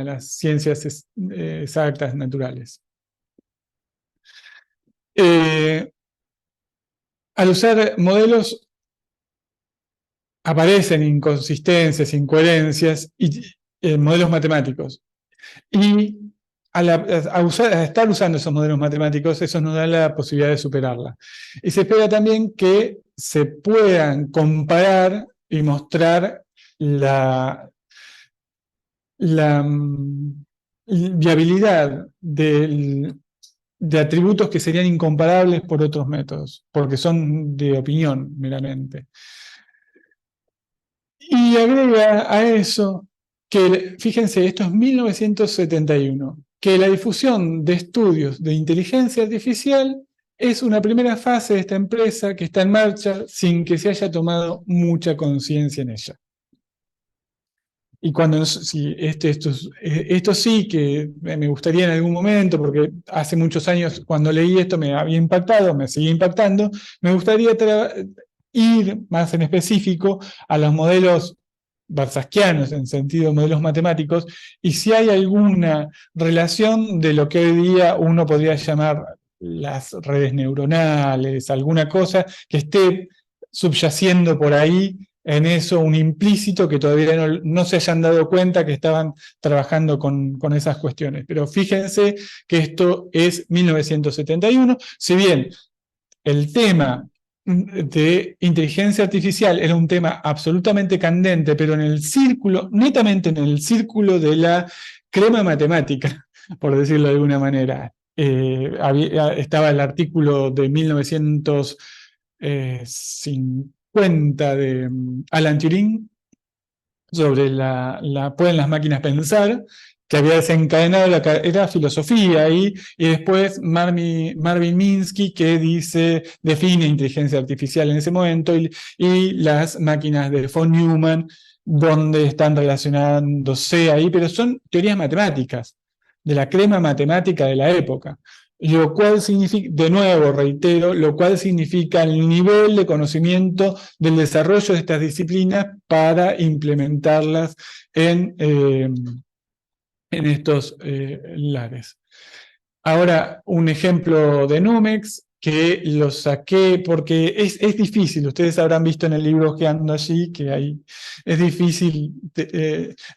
las ciencias exactas naturales. Al usar modelos aparecen inconsistencias, incoherencias, modelos matemáticos. Y a estar usando esos modelos matemáticos, eso nos da la posibilidad de superarla. Y se espera también que se puedan comparar y mostrar la viabilidad de atributos que serían incomparables por otros métodos, porque son de opinión meramente. Y agrega a eso que, fíjense, esto es 1971, que la difusión de estudios de inteligencia artificial es una primera fase de esta empresa que está en marcha sin que se haya tomado mucha conciencia en ella. Y esto sí que me gustaría en algún momento, porque hace muchos años cuando leí esto me había impactado, me sigue impactando, me gustaría ir más en específico a los modelos barsackianos, en sentido de modelos matemáticos, y si hay alguna relación de lo que hoy día uno podría llamar las redes neuronales, alguna cosa que esté subyaciendo por ahí en eso, un implícito que todavía no se hayan dado cuenta que estaban trabajando con esas cuestiones. Pero fíjense que esto es 1971, si bien el tema de inteligencia artificial era un tema absolutamente candente, pero en el círculo, netamente en el círculo de la crema matemática, por decirlo de alguna manera. Estaba el artículo de 1950 de Alan Turing sobre ¿pueden las máquinas pensar?, que había desencadenado era filosofía ahí, y después Marvin Minsky, que define inteligencia artificial en ese momento, y las máquinas de von Neumann, donde están relacionándose ahí, pero son teorías matemáticas, de la crema matemática de la época. Lo cual significa, de nuevo reitero, lo cual significa el nivel de conocimiento del desarrollo de estas disciplinas para implementarlas en estos lares. Ahora, un ejemplo de Numex, que lo saqué porque es difícil, ustedes habrán visto en el libro que ando allí, que es difícil,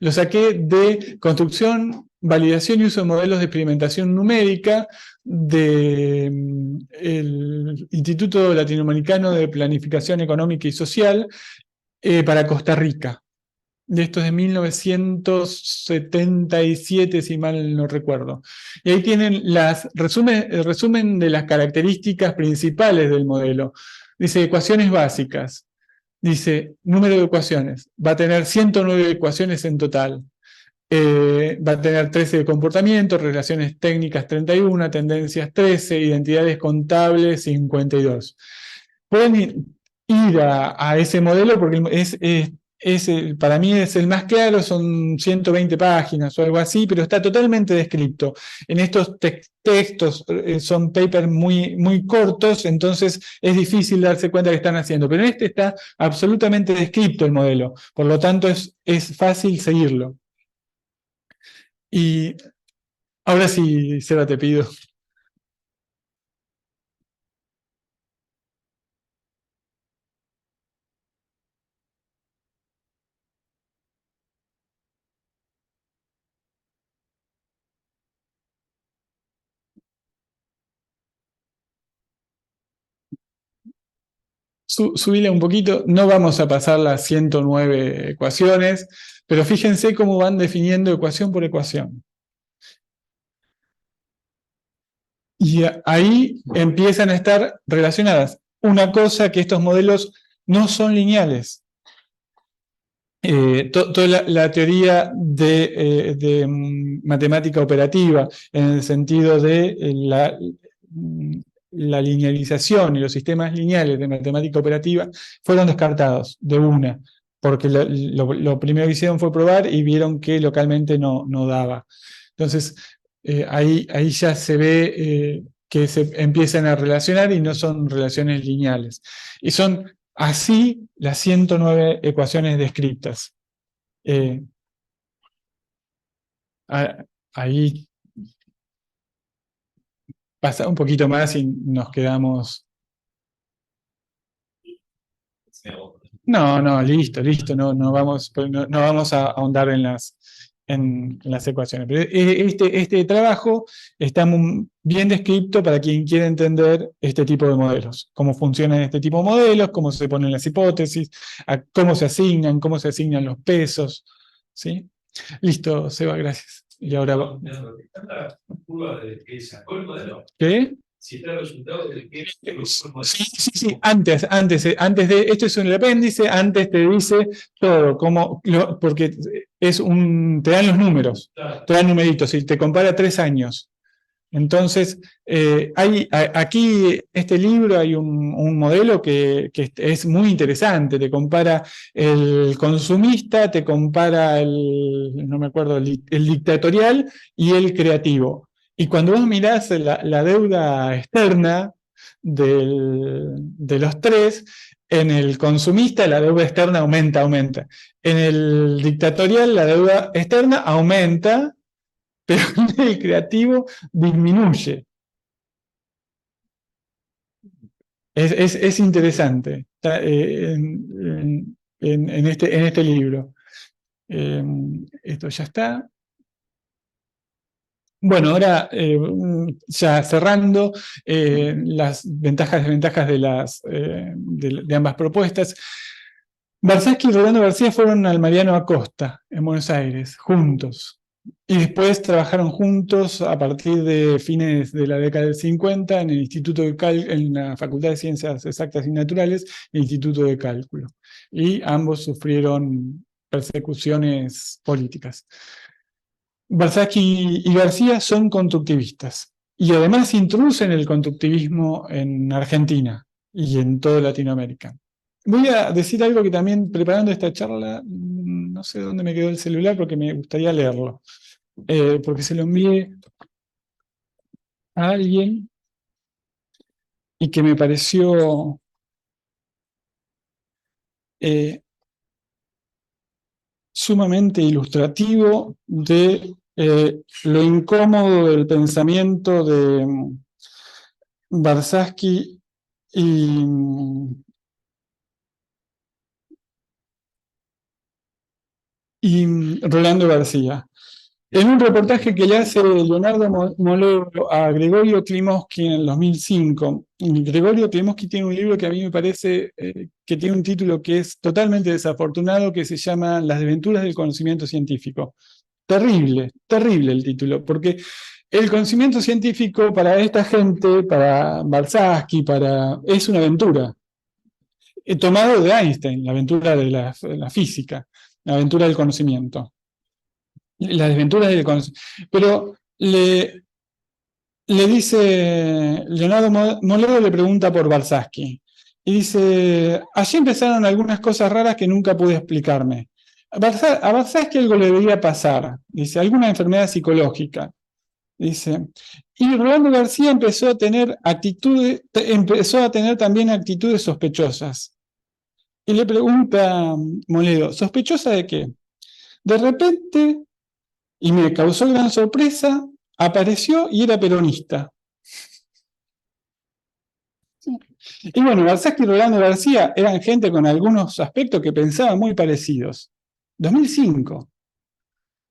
lo saqué de construcción, validación y uso de modelos de experimentación numérica del Instituto Latinoamericano de Planificación Económica y Social para Costa Rica. De esto es de 1977, si mal no recuerdo. Y ahí tienen el resumen de las características principales del modelo. Dice ecuaciones básicas. Dice número de ecuaciones. Va a tener 109 ecuaciones en total. Va a tener 13 de comportamiento, relaciones técnicas 31, tendencias 13, identidades contables 52. Pueden ir a ese modelo porque para mí es el más claro, son 120 páginas o algo así, pero está totalmente descrito. En estos textos son papers muy, muy cortos, entonces es difícil darse cuenta que están haciendo, pero en este está absolutamente descrito el modelo, por lo tanto es fácil seguirlo. Y ahora sí, Seba, te pido. Subile un poquito, no vamos a pasar las 109 ecuaciones, pero fíjense cómo van definiendo ecuación por ecuación. Y ahí empiezan a estar relacionadas. Una cosa que estos modelos no son lineales. Toda la teoría de matemática operativa, en el sentido de la linealización y los sistemas lineales de matemática operativa, fueron descartados de una, porque lo primero que hicieron fue probar y vieron que localmente no daba. Entonces, ahí ya se ve que se empiezan a relacionar y no son relaciones lineales. Y son así las 109 ecuaciones descritas. Ahí pasa un poquito más y nos quedamos. No, listo, no vamos a ahondar en las ecuaciones. Pero este trabajo está bien descrito para quien quiere entender este tipo de modelos, cómo funcionan este tipo de modelos, cómo se ponen las hipótesis, cómo se asignan los pesos, ¿sí? Listo, Seba, gracias. Y ahora va. ¿Qué? Si está el resultado del que sí, antes de, esto es el apéndice, antes te dice todo, porque te dan los números, te dan numeritos, y te compara 3 años. Entonces, aquí, este libro, hay un modelo que es muy interesante, te compara el consumista, te compara no me acuerdo, el dictatorial y el creativo. Y cuando vos mirás la deuda externa de los tres, en el consumista la deuda externa aumenta. En el dictatorial la deuda externa aumenta, pero en el creativo disminuye. Es interesante en este libro. Esto ya está. Bueno, ahora ya cerrando las ventajas y desventajas de ambas propuestas. Barsaschi y Rolando García fueron al Mariano Acosta, en Buenos Aires, juntos. Y después trabajaron juntos a partir de fines de la década del 50 en el Instituto en la Facultad de Ciencias Exactas y Naturales, el Instituto de Cálculo. Y ambos sufrieron persecuciones políticas. Barsaschi y García son constructivistas y además introducen el constructivismo en Argentina y en toda Latinoamérica. Voy a decir algo que también, preparando esta charla, no sé dónde me quedó el celular porque me gustaría leerlo, porque se lo envié a alguien y que me pareció sumamente ilustrativo de lo incómodo del pensamiento de Barsaschi y Rolando García. En un reportaje que le hace Leonardo Molero a Gregorio Klimovsky en el 2005, Gregorio Klimovsky tiene un libro que a mí me parece que tiene un título que es totalmente desafortunado, que se llama Las desventuras del conocimiento científico. Terrible, terrible el título, porque el conocimiento científico para esta gente, para Barsaschi, es una aventura. Tomado de Einstein, la aventura de la física, la aventura del conocimiento. Las desventuras del conocimiento. Pero le dice, Leonardo Molero le pregunta por Barsaschi, Y dice, allí empezaron algunas cosas raras que nunca pude explicarme. A Barsaski algo le debía pasar, dice, alguna enfermedad psicológica. Dice, y Rolando García empezó a tener también actitudes sospechosas. Y le pregunta Moledo, ¿sospechosa de qué? De repente, y me causó gran sorpresa, apareció y era peronista. Y bueno, Barsaski y Rolando García eran gente con algunos aspectos que pensaban muy parecidos. 2005.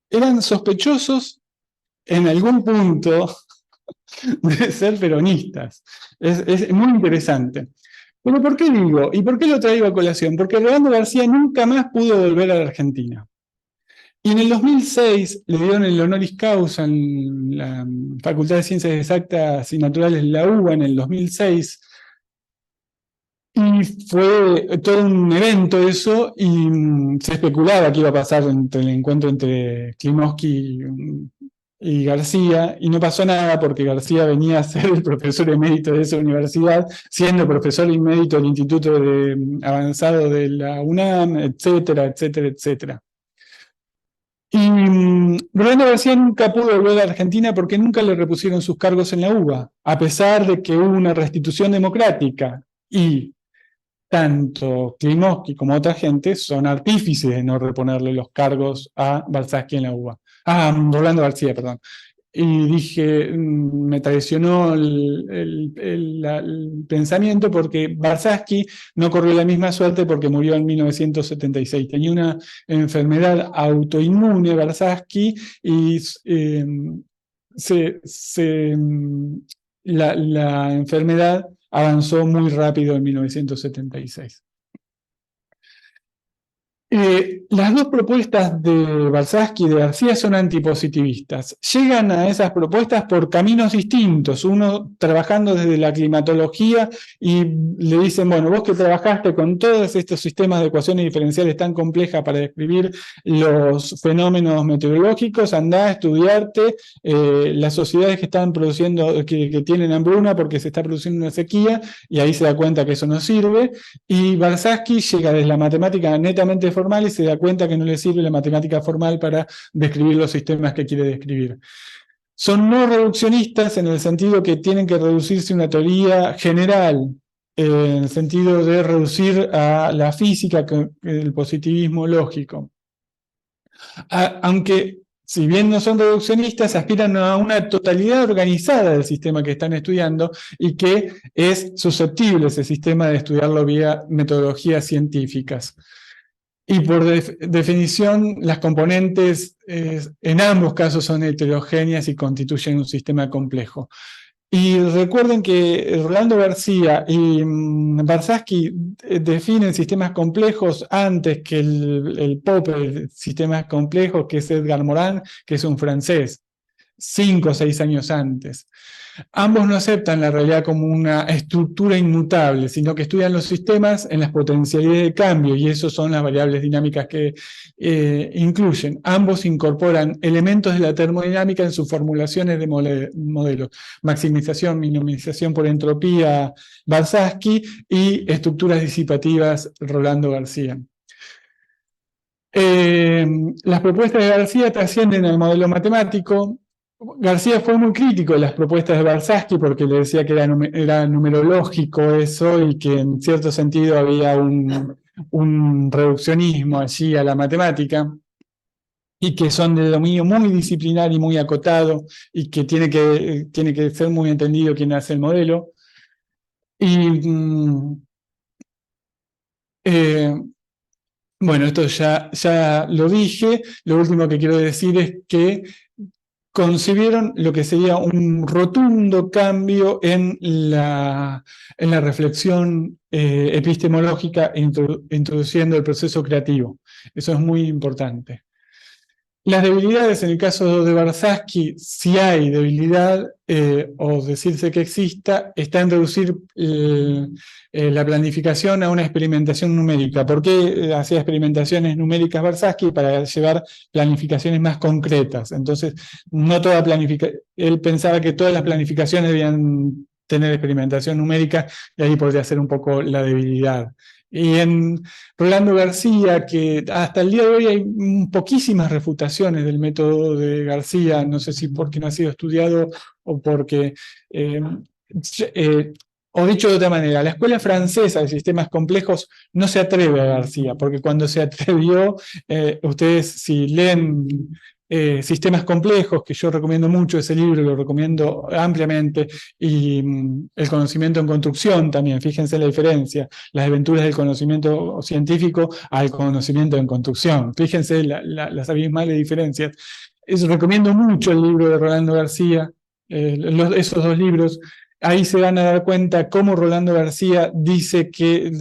Eran sospechosos en algún punto de ser peronistas. Es muy interesante. Pero ¿por qué digo? ¿Y por qué lo traigo a colación? Porque Rolando García nunca más pudo volver a la Argentina. Y en el 2006 le dieron el honoris causa en la Facultad de Ciencias Exactas y Naturales de la UBA en el 2006. Y fue todo un evento eso, y se especulaba que iba a pasar entre el encuentro entre Klimovsky y García, y no pasó nada porque García venía a ser el profesor emérito de esa universidad, siendo profesor emérito del Instituto Avanzado de la UNAM, etcétera, etcétera, etcétera. Y Rolando García nunca pudo volver a Argentina porque nunca le repusieron sus cargos en la UBA, a pesar de que hubo una restitución democrática, y tanto Klimovsky como otra gente son artífices de no reponerle los cargos a Barsaski en la UBA. Rolando García, perdón. Y dije, me traicionó el pensamiento porque Barsaski no corrió la misma suerte porque murió en 1976. Tenía una enfermedad autoinmune, Barsaski, y la enfermedad avanzó muy rápido en 1976. Las dos propuestas de Barsaski y de García son antipositivistas. Llegan a esas propuestas por caminos distintos, uno trabajando desde la climatología y le dicen, bueno, vos que trabajaste con todos estos sistemas de ecuaciones diferenciales tan complejas para describir los fenómenos meteorológicos, andá a estudiarte las sociedades que están produciendo, que tienen hambruna porque se está produciendo una sequía, y ahí se da cuenta que eso no sirve. Y Barsaski llega desde la matemática netamente formal y se da cuenta que no le sirve la matemática formal para describir los sistemas que quiere describir. Son no reduccionistas en el sentido que tienen que reducirse a una teoría general, en el sentido de reducir a la física el positivismo lógico. Aunque, si bien no son reduccionistas, aspiran a una totalidad organizada del sistema que están estudiando y que es susceptible ese sistema de estudiarlo vía metodologías científicas. Y por definición, las componentes en ambos casos son heterogéneas y constituyen un sistema complejo. Y recuerden que Rolando García y Barsaski definen sistemas complejos antes que el Popper, sistemas complejos, que es Edgar Morin, que es un francés, 5 o 6 años antes. Ambos no aceptan la realidad como una estructura inmutable, sino que estudian los sistemas en las potencialidades de cambio, y eso son las variables dinámicas que incluyen. Ambos incorporan elementos de la termodinámica en sus formulaciones de modelos. Maximización, minimización por entropía, Barsaski, y estructuras disipativas, Rolando García. Las propuestas de García trascienden al modelo matemático. García fue muy crítico de las propuestas de Barsaski porque le decía que era numerológico eso, y que en cierto sentido había un reduccionismo allí a la matemática, y que son de dominio muy disciplinar y muy acotado, y que tiene que ser muy entendido quién hace el modelo. Y bueno, esto ya lo dije. Lo último que quiero decir es que concibieron lo que sería un rotundo cambio en la reflexión epistemológica, introduciendo el proceso creativo. Eso es muy importante. Las debilidades, en el caso de Barsaski, si hay debilidad, o decirse que exista, está en reducir la planificación a una experimentación numérica. ¿Por qué hacía experimentaciones numéricas Barsaski? Para llevar planificaciones más concretas. Entonces, no toda planificación, él pensaba que todas las planificaciones debían tener experimentación numérica, y ahí podría ser un poco la debilidad. Y en Rolando García, que hasta el día de hoy hay poquísimas refutaciones del método de García, no sé si porque no ha sido estudiado o porque... o dicho de otra manera, la escuela francesa de sistemas complejos no se atreve a García, porque cuando se atrevió, ustedes si leen Sistemas Complejos, que yo recomiendo mucho ese libro, lo recomiendo ampliamente, y El conocimiento en construcción también, fíjense la diferencia, las aventuras del conocimiento científico al conocimiento en construcción, fíjense las abismales diferencias. Recomiendo mucho el libro de Rolando García, esos dos libros. Ahí se van a dar cuenta cómo Rolando García dice que,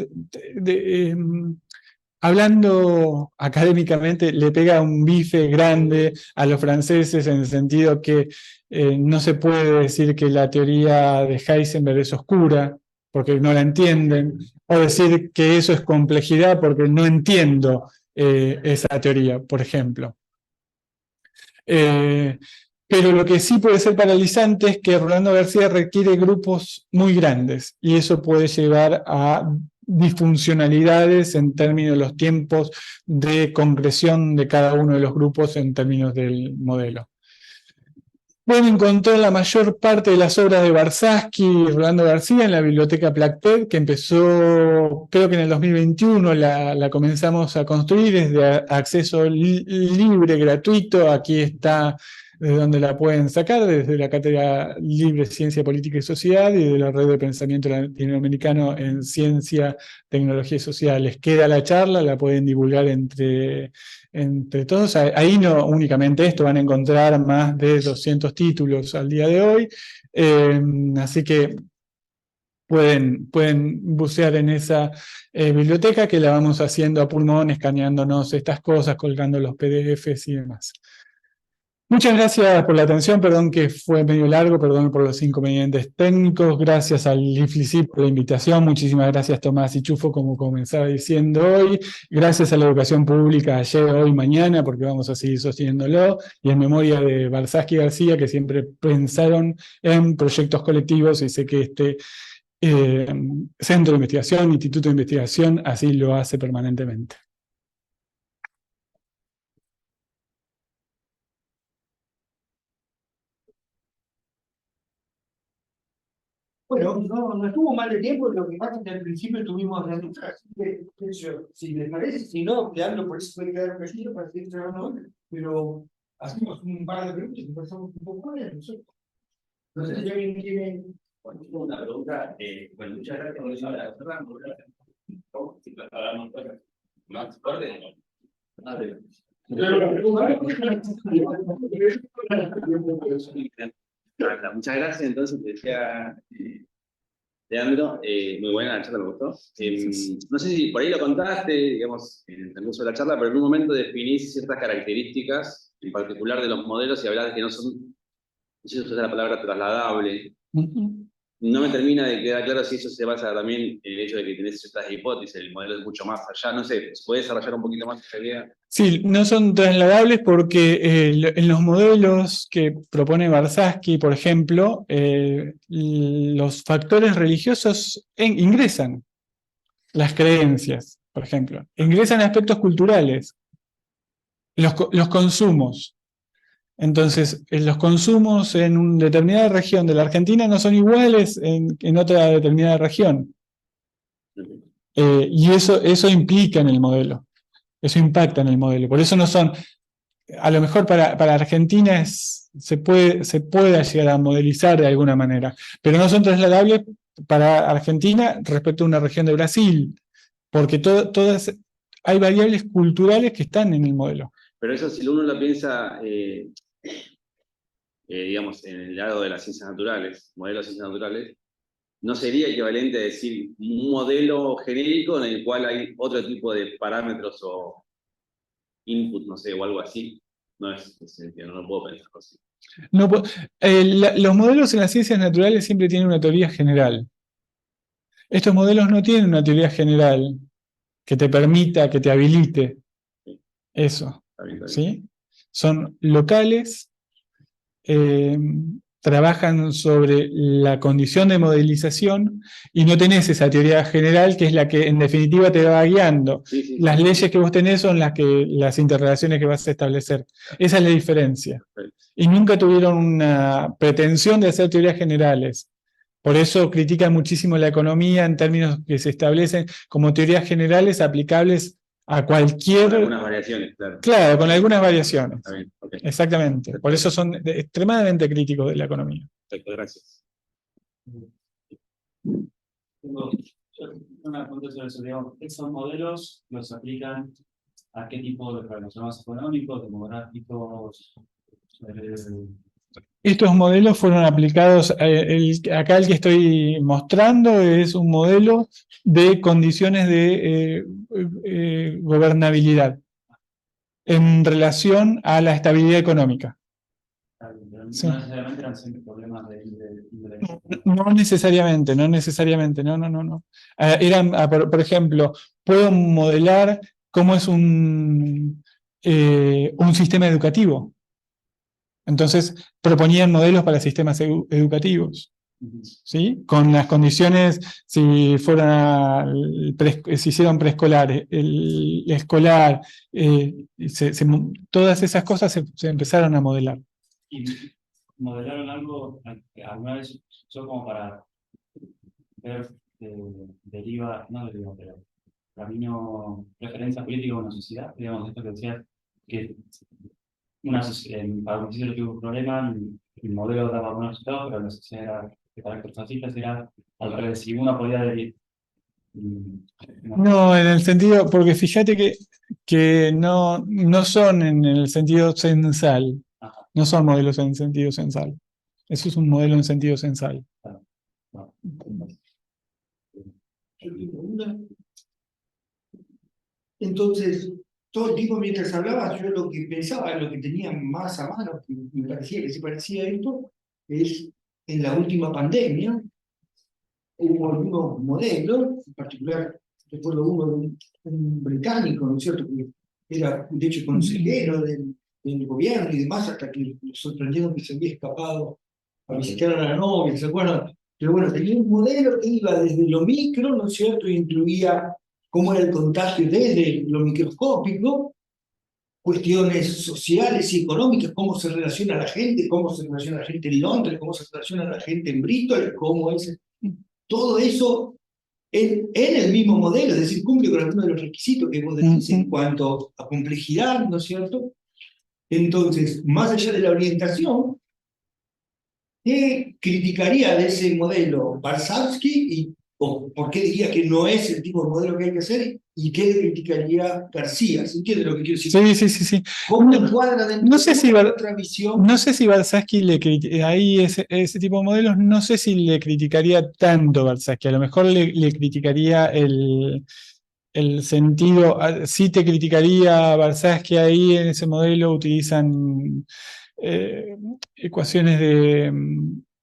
hablando académicamente, le pega un bife grande a los franceses en el sentido que no se puede decir que la teoría de Heisenberg es oscura, porque no la entienden, o decir que eso es complejidad porque no entiendo esa teoría, por ejemplo. Pero lo que sí puede ser paralizante es que Rolando García requiere grupos muy grandes y eso puede llevar a disfuncionalidades en términos de los tiempos de concreción de cada uno de los grupos en términos del modelo. Pueden encontrar la mayor parte de las obras de Barsaski y Rolando García en la biblioteca Plactet, que empezó, creo que en el 2021 la comenzamos a construir, es de acceso libre, gratuito. Aquí está desde donde la pueden sacar, desde la Cátedra Libre Ciencia, Política y Sociedad y de la Red de Pensamiento Latinoamericano en Ciencia, Tecnología y Sociales. Queda la charla, la pueden divulgar entre todos. Ahí no únicamente esto, van a encontrar más de 200 títulos al día de hoy, así que pueden bucear en esa biblioteca, que la vamos haciendo a pulmón, escaneándonos estas cosas, colgando los PDFs y demás. Muchas gracias por la atención, perdón que fue medio largo, perdón por los inconvenientes técnicos, gracias al IFLICIP por la invitación, muchísimas gracias Tomás y Chufo, como comenzaba diciendo hoy, gracias a la educación pública ayer, hoy, mañana, porque vamos a seguir sosteniéndolo, y en memoria de Barsaski y García, que siempre pensaron en proyectos colectivos, y sé que este centro de investigación, instituto de investigación, así lo hace permanentemente. Bueno, no estuvo mal de tiempo, lo que pasa es que al principio tuvimos la lucha, así que, si les parece, si no, quedando por eso puede quedar un cachito para seguir trabajando, pero hacemos un par de preguntas y pasamos un poco más, no sé si alguien quiere... Bueno, tengo una pregunta, bueno, muchas gracias por la doctora, si hablamos más fuerte, muchas gracias, entonces decía Leandro, muy buena la charla, me gustó. No sé si por ahí lo contaste, digamos, en el curso de la charla, pero en un momento definís ciertas características, en particular de los modelos, y hablás de que no son, no sé si usas la palabra trasladable. No me termina de quedar claro si eso se basa también en el hecho de que tenés ciertas hipótesis, el modelo es mucho más allá, no sé, ¿puedes desarrollar un poquito más esa idea? Sí, no son trasladables porque en los modelos que propone Barsaski, por ejemplo, los factores religiosos ingresan, las creencias, por ejemplo, ingresan aspectos culturales, los consumos. Entonces, los consumos en una determinada región de la Argentina no son iguales en otra determinada región. Y eso implica en el modelo. Eso impacta en el modelo. Por eso no son, a lo mejor para Argentina se puede llegar a modelizar de alguna manera, pero no son trasladables para Argentina respecto a una región de Brasil, porque todas hay variables culturales que están en el modelo. Pero eso si uno lo piensa, digamos, en el lado de las ciencias naturales, modelos de ciencias naturales, ¿no sería equivalente a decir un modelo genérico en el cual hay otro tipo de parámetros o input, no sé, o algo así? No es sentido, no puedo pensar así. No, los modelos en las ciencias naturales siempre tienen una teoría general. Estos modelos no tienen una teoría general que te permita, que te habilite eso. Está bien. ¿Sí? Son locales, trabajan sobre la condición de modelización y no tenés esa teoría general que es la que en definitiva te va guiando. Sí, sí, Las sí. leyes que vos tenés son las interrelaciones que vas a establecer. Esa es la diferencia. Y nunca tuvieron una pretensión de hacer teorías generales. Por eso critican muchísimo la economía en términos que se establecen como teorías generales aplicables a cualquier... Con algunas variaciones, claro. Claro, con algunas variaciones. Está bien, ok. Exactamente. Por eso son extremadamente críticos de la economía. Perfecto, gracias. Tengo una pregunta sobre eso, digamos, esos modelos los aplican a qué tipo de problemas económicos, demográficos. Estos modelos fueron aplicados, acá el que estoy mostrando es un modelo de condiciones de gobernabilidad en relación a la estabilidad económica. Sí. No necesariamente eran siempre problemas de No necesariamente, no necesariamente, no. Eran, por ejemplo, puedo modelar cómo es un sistema educativo. Entonces, proponían modelos para sistemas educativos, ¿sí? Con las condiciones, si hicieron preescolar, el escolar, todas esas cosas se empezaron a modelar. ¿Y modelaron algo alguna vez, yo como para ver deriva, no deriva, pero camino, referencia política de una sociedad, digamos, esto que decía, que para un principio tuvo un problema, el modelo daba buenos resultados, pero la sociedad era de carácter fascista, era al revés, si uno podía adherir. No, en el sentido, porque fíjate que no son en el sentido censal, no son modelos en sentido censal. Eso es un modelo en sentido censal. Entonces, todo el tiempo mientras hablabas, yo lo que pensaba, lo que tenía más a mano, que me parecía que se parecía a esto, es en la última pandemia, hubo algunos modelos, en particular, recuerdo uno de un británico, ¿no es cierto?, que era, de hecho, consejero del gobierno y demás, hasta que lo sorprendieron que se había escapado a visitar a la novia, ¿se acuerdan? Pero bueno, tenía un modelo que iba desde lo micro, ¿no es cierto?, y incluía cómo era el contagio desde lo microscópico, cuestiones sociales y económicas, cómo se relaciona la gente, cómo se relaciona la gente en Londres, cómo se relaciona la gente en Bristol, cómo es... Todo eso en el mismo modelo, es decir, cumple con algunos de los requisitos que vos decís en cuanto a complejidad, ¿no es cierto? Entonces, más allá de la orientación, ¿qué criticaría de ese modelo Warshawski o por qué diría que no es el tipo de modelo que hay que hacer y qué le criticaría García? ¿Se entiende lo que quiero decir? Sí. ¿Cómo encuadra dentro de otra visión? No sé si Warshawski ahí ese tipo de modelos, no sé si le criticaría tanto Warshawski, a lo mejor le criticaría el sentido, sí te criticaría Warshawski ahí en ese modelo utilizan ecuaciones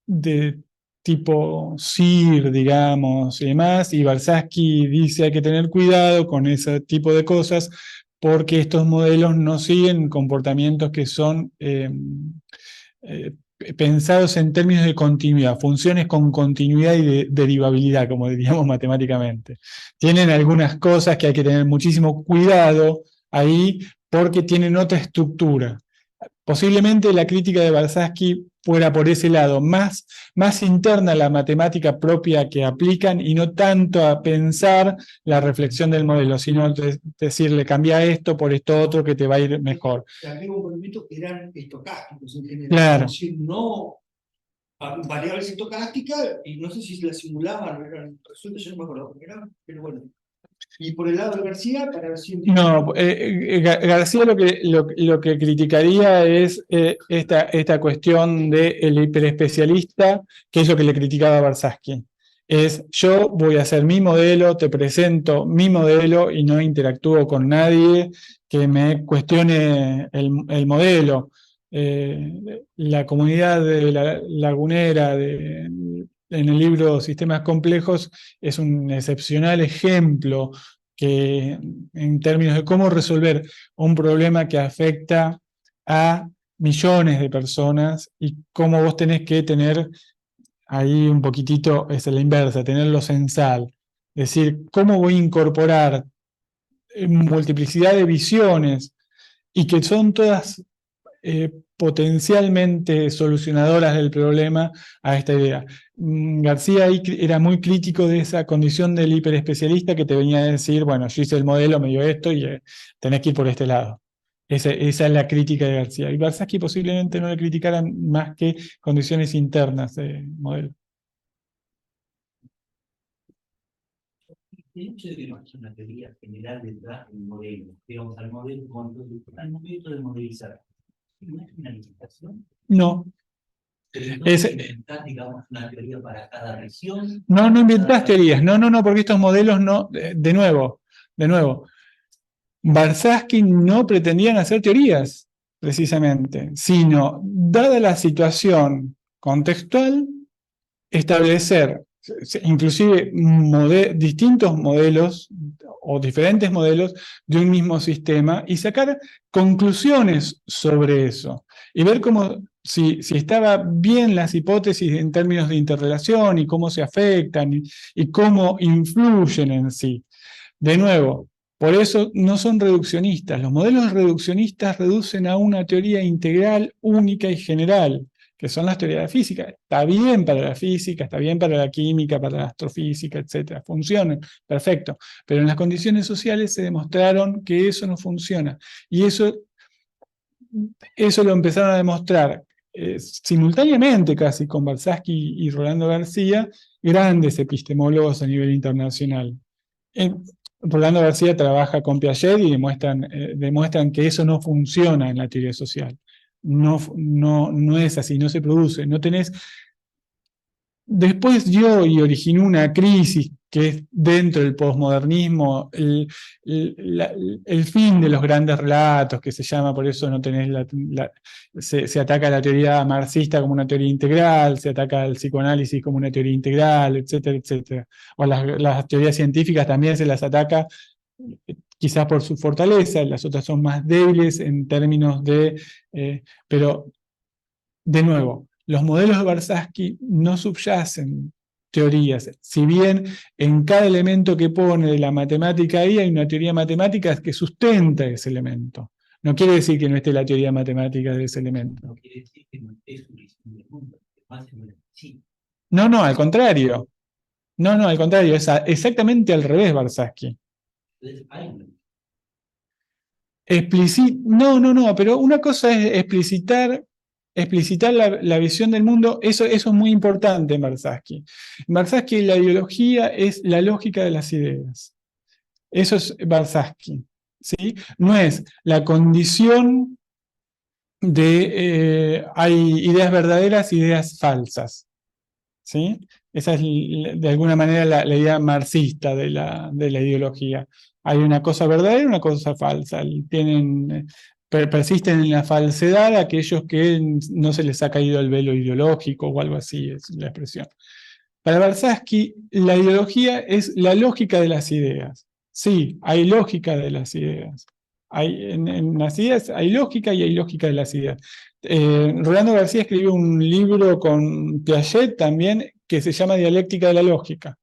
de tipo SIR, digamos, y demás, y Warshawski dice hay que tener cuidado con ese tipo de cosas porque estos modelos no siguen comportamientos que son pensados en términos de continuidad, funciones con continuidad y derivabilidad, como diríamos matemáticamente. Tienen algunas cosas que hay que tener muchísimo cuidado ahí porque tienen otra estructura. Posiblemente la crítica de Warshawski fuera por ese lado, más interna a la matemática propia que aplican y no tanto a pensar la reflexión del modelo, sino decirle cambia esto por esto otro que te va a ir mejor. También hubo movimientos que eran estocásticos en general, claro. Es decir, no variables estocásticas, y no sé si se las simulaban, resulta, yo no me acuerdo, pero bueno. Y por el lado de García, para siempre... No, García lo que criticaría es esta cuestión del hiperespecialista, que es lo que le criticaba a Warshawski. Es yo voy a hacer mi modelo, te presento mi modelo y no interactúo con nadie que me cuestione el modelo. La comunidad de la lagunera en el libro Sistemas Complejos es un excepcional ejemplo que en términos de cómo resolver un problema que afecta a millones de personas y cómo vos tenés que tener ahí un poquitito, es la inversa, tenerlo censal. Es decir, cómo voy a incorporar multiplicidad de visiones y que son todas potencialmente solucionadoras del problema a esta idea. García ahí era muy crítico de esa condición del hiperespecialista que te venía a decir, bueno, yo hice el modelo, me dio esto y tenés que ir por este lado. Esa es la crítica de García. Y Barsaski posiblemente no le criticaran más que condiciones internas del modelo. El hecho de que no haya una teoría general detrás del modelo, digamos, al momento de modelizar, ¿no es una limitación? No. ¿Inventás, digamos, una teoría para cada región? No, no inventás teorías. No, porque estos modelos no, de nuevo, Barsaski no pretendían hacer teorías, precisamente, sino, dada la situación contextual, establecer inclusive distintos modelos o diferentes modelos de un mismo sistema y sacar conclusiones sobre eso y ver cómo, si estaban bien las hipótesis en términos de interrelación y cómo se afectan y cómo influyen en sí. De nuevo, por eso no son reduccionistas. Los modelos reduccionistas reducen a una teoría integral, única y general, que son las teorías de la física. Está bien para la física, está bien para la química, para la astrofísica, etc. Funcionan, perfecto. Pero en las condiciones sociales se demostraron que eso no funciona. Y eso lo empezaron a demostrar simultáneamente casi con Barsaski y Rolando García, grandes epistemólogos a nivel internacional. Rolando García trabaja con Piaget y demuestran que eso no funciona en la teoría social. No es así, no se produce. No tenés. Después dio y originó una crisis que es dentro del posmodernismo, el fin de los grandes relatos, que se llama, por eso no tenés se ataca a la teoría marxista como una teoría integral, se ataca al psicoanálisis como una teoría integral, etcétera, etcétera. O las teorías científicas también se las ataca, quizás por su fortaleza, las otras son más débiles en términos de... pero, de nuevo, los modelos de Barsaski no subyacen teorías, si bien en cada elemento que pone de la matemática ahí hay una teoría matemática que sustenta ese elemento. No quiere decir que no esté la teoría matemática de ese elemento. No quiere decir que no esté su visión del mundo, sí. No, al contrario. No, al contrario, es exactamente al revés Barsaski. Entonces hay una. No, pero una cosa es explicitar la visión del mundo, eso es muy importante en Barsaski. En Barsaski la ideología es la lógica de las ideas. Eso es Barsaski, ¿sí? No es la condición de hay ideas verdaderas, ideas falsas, ¿sí? Esa es de alguna manera la idea marxista de la ideología. Hay una cosa verdadera y una cosa falsa. Persisten en la falsedad aquellos que no se les ha caído el velo ideológico o algo así, es la expresión. Para Barsaski, la ideología es la lógica de las ideas. Sí, hay lógica de las ideas. En las ideas hay lógica y hay lógica de las ideas. Rolando García escribió un libro con Piaget también que se llama Dialéctica de la Lógica.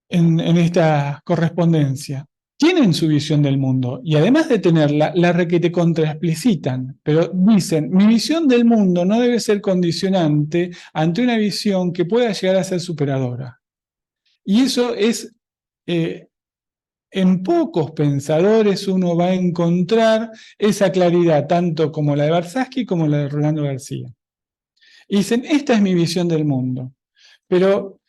En esta correspondencia. Tienen su visión del mundo y además de tenerla, la requete contraexplicitan, pero dicen, mi visión del mundo no debe ser condicionante ante una visión que pueda llegar a ser superadora. Y eso es, en pocos pensadores uno va a encontrar esa claridad, tanto como la de Barsaski como la de Rolando García. Y dicen, esta es mi visión del mundo, pero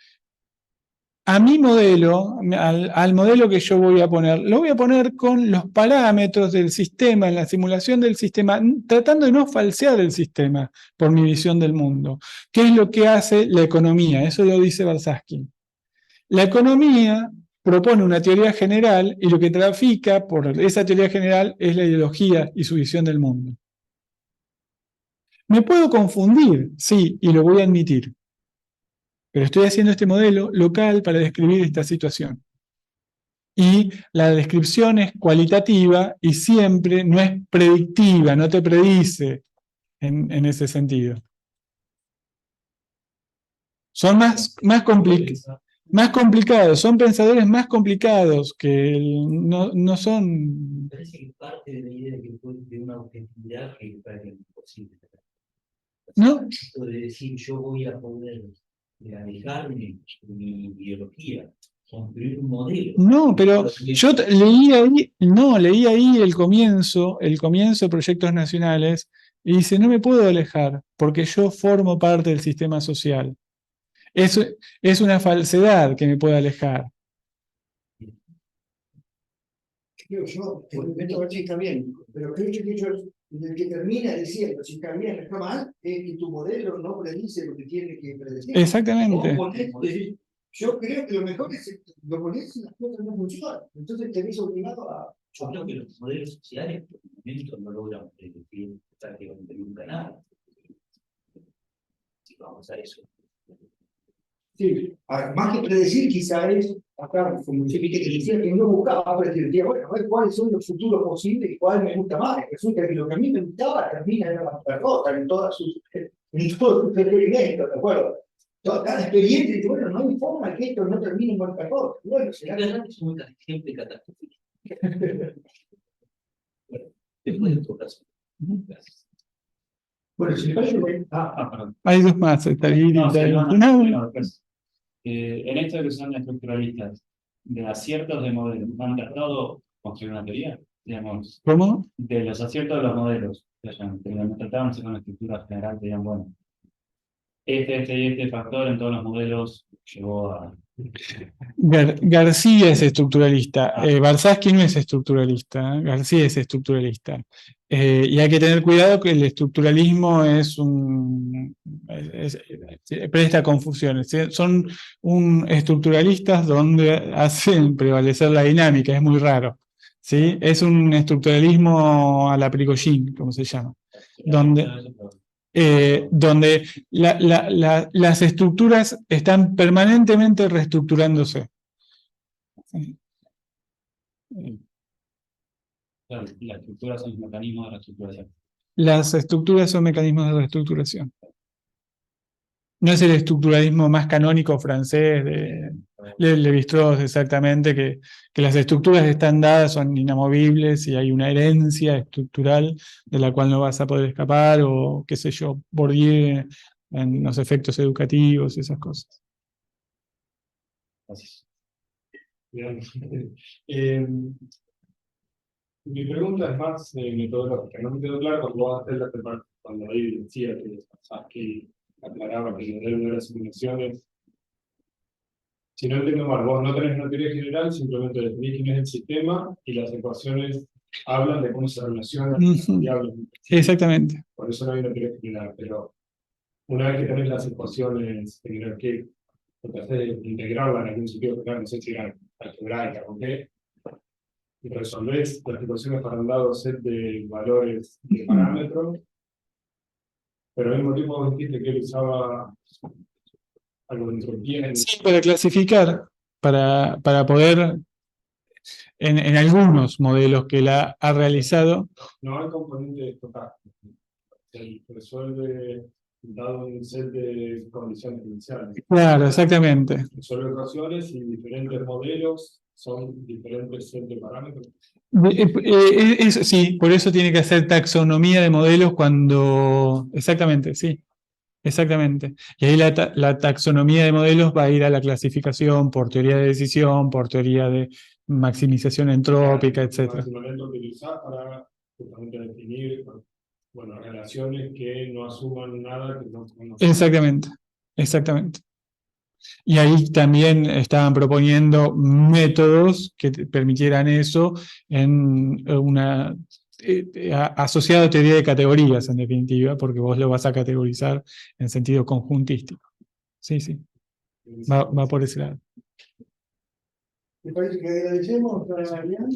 a mi modelo, al modelo que yo voy a poner, lo voy a poner con los parámetros del sistema, en la simulación del sistema, tratando de no falsear el sistema por mi visión del mundo. ¿Qué es lo que hace la economía? Eso lo dice Barsaski. La economía propone una teoría general y lo que trafica por esa teoría general es la ideología y su visión del mundo. Me puedo confundir, sí, y lo voy a admitir. Pero estoy haciendo este modelo local para describir esta situación. Y la descripción es cualitativa y siempre no es predictiva, no te predice en ese sentido. Son más complicados, son pensadores más complicados no son... Parece que parte de la idea de una objetividad que parece imposible. ¿No? De decir, yo voy a poder alejarme de mi biología, construir un modelo. No, pero yo leí ahí el comienzo de Proyectos Nacionales, y dice, no me puedo alejar, porque yo formo parte del sistema social. Eso es una falsedad que me pueda alejar. Yo, esto está bien, pero creo que el que termina diciendo si está bien o está mal, es que tu modelo no predice lo que tiene que predecir. Exactamente. Yo creo que lo mejor es lo pones y las cosas no funcionan. Entonces te ves obligado a... Yo creo que los modelos sociales por el momento no logran predecir prácticamente nunca nada. Si vamos a eso. Sí, más que predecir, quizá es, acá, como usted viste que decía, que no buscaba predecir, decía, bueno, a ver cuáles son los futuros posibles y cuál me gusta más. Resulta que lo que a mí me gustaba termina en la derrota, en todos sus experimentos, ¿de acuerdo? Cada experiencia dice, bueno, no hay forma que esto no termine en bancarrota. Bueno, será que no es un ejemplo catastrófico. Bueno, después de tu caso. Gracias. bueno, si parece Perdón. Hay dos más, estaría Después. En esta que son estructuralistas, de aciertos de modelos, ¿han tratado construir una teoría? Digamos, ¿Cómo? de los aciertos de los modelos, trataban de hacer una estructura general, digan, bueno, este y este factor en todos los modelos llevó a... García es estructuralista, Barsaski no es estructuralista, García es estructuralista. Y hay que tener cuidado que el estructuralismo presta confusiones. Son estructuralistas donde hacen prevalecer la dinámica, es muy raro. ¿Sí? Es un estructuralismo a la Prigogine, como se llama, donde las estructuras están permanentemente reestructurándose. Claro, las estructuras son mecanismos de reestructuración. Las estructuras son mecanismos de reestructuración. No es el estructuralismo más canónico francés de Lévi-Strauss, exactamente, que las estructuras están dadas, son inamovibles y hay una herencia estructural de la cual no vas a poder escapar, o qué sé yo, Bourdieu en los efectos educativos, esas cosas. Gracias. Mi pregunta es más metodológica. No me quedó claro cuando vos haces cuando ahí decía que aclaraba que el modelo no era simulaciones. Si no entiendo mal, vos no tenés una teoría general, simplemente definís quién es el sistema y las ecuaciones hablan de cómo se relacionan las variables. Exactamente. Por eso no hay una teoría general, pero una vez que tenés las ecuaciones generales, que lo que haces es integrarlas en algún sentido general, no sé si era algebraica o qué, y resolvés las ecuaciones para un lado set de valores de parámetros, pero al mismo tiempo vos dijiste que él usaba algo de entropía. Sí, para clasificar, para poder, en algunos modelos que él ha realizado. No hay componente estocástico. Se resuelve dado un set de condiciones iniciales. Claro, exactamente. Resuelve ecuaciones y diferentes modelos son diferentes set de parámetros. Sí, por eso tiene que hacer taxonomía de modelos cuando... Exactamente, sí. Exactamente. Y ahí la taxonomía de modelos va a ir a la clasificación por teoría de decisión, por teoría de maximización entrópica, etc. Es un momento que utilizar para justamente definir relaciones que no asuman nada que no conozcan. Exactamente, exactamente. Y ahí también estaban proponiendo métodos que permitieran eso en una... asociado a teoría de categorías, en definitiva, porque vos lo vas a categorizar en sentido conjuntístico. Sí, sí. Va por ese lado. Me parece que agradecemos a Mariano.